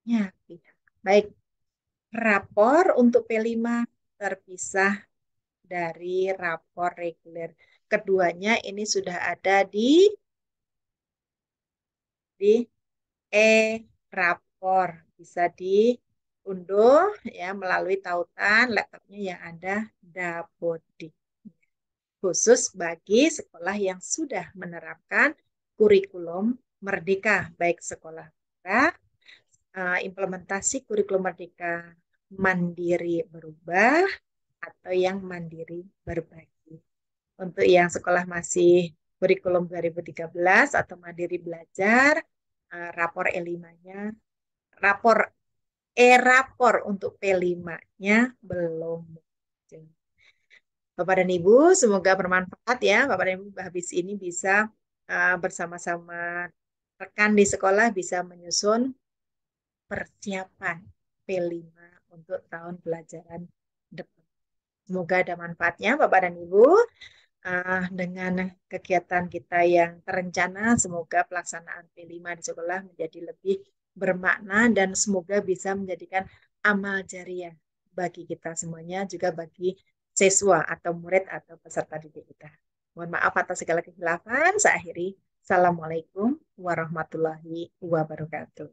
Speaker 1: ya, tidak. Baik, rapor untuk P5 terpisah dari rapor reguler. Keduanya ini sudah ada di e-rapor. Bisa diunduh ya melalui tautan laptopnya yang ada Dapodik. Khusus bagi sekolah yang sudah menerapkan kurikulum merdeka, baik sekolah implementasi kurikulum merdeka mandiri berubah atau yang mandiri berbagi. Untuk yang sekolah masih kurikulum 2013 atau mandiri belajar, rapor E5-nya, rapor rapor untuk P5-nya belum. Bapak dan Ibu, semoga bermanfaat ya. Bapak dan Ibu habis ini bisa bersama-sama rekan di sekolah bisa menyusun persiapan P5 untuk tahun pelajaran depan. Semoga ada manfaatnya Bapak dan Ibu. Dengan kegiatan kita yang terencana, semoga pelaksanaan P5 di sekolah menjadi lebih bermakna dan semoga bisa menjadikan amal jariah bagi kita semuanya, juga bagi siswa atau murid atau peserta didik kita. Mohon maaf atas segala kehilafan. Saya akhiri. Assalamualaikum warahmatullahi wabarakatuh.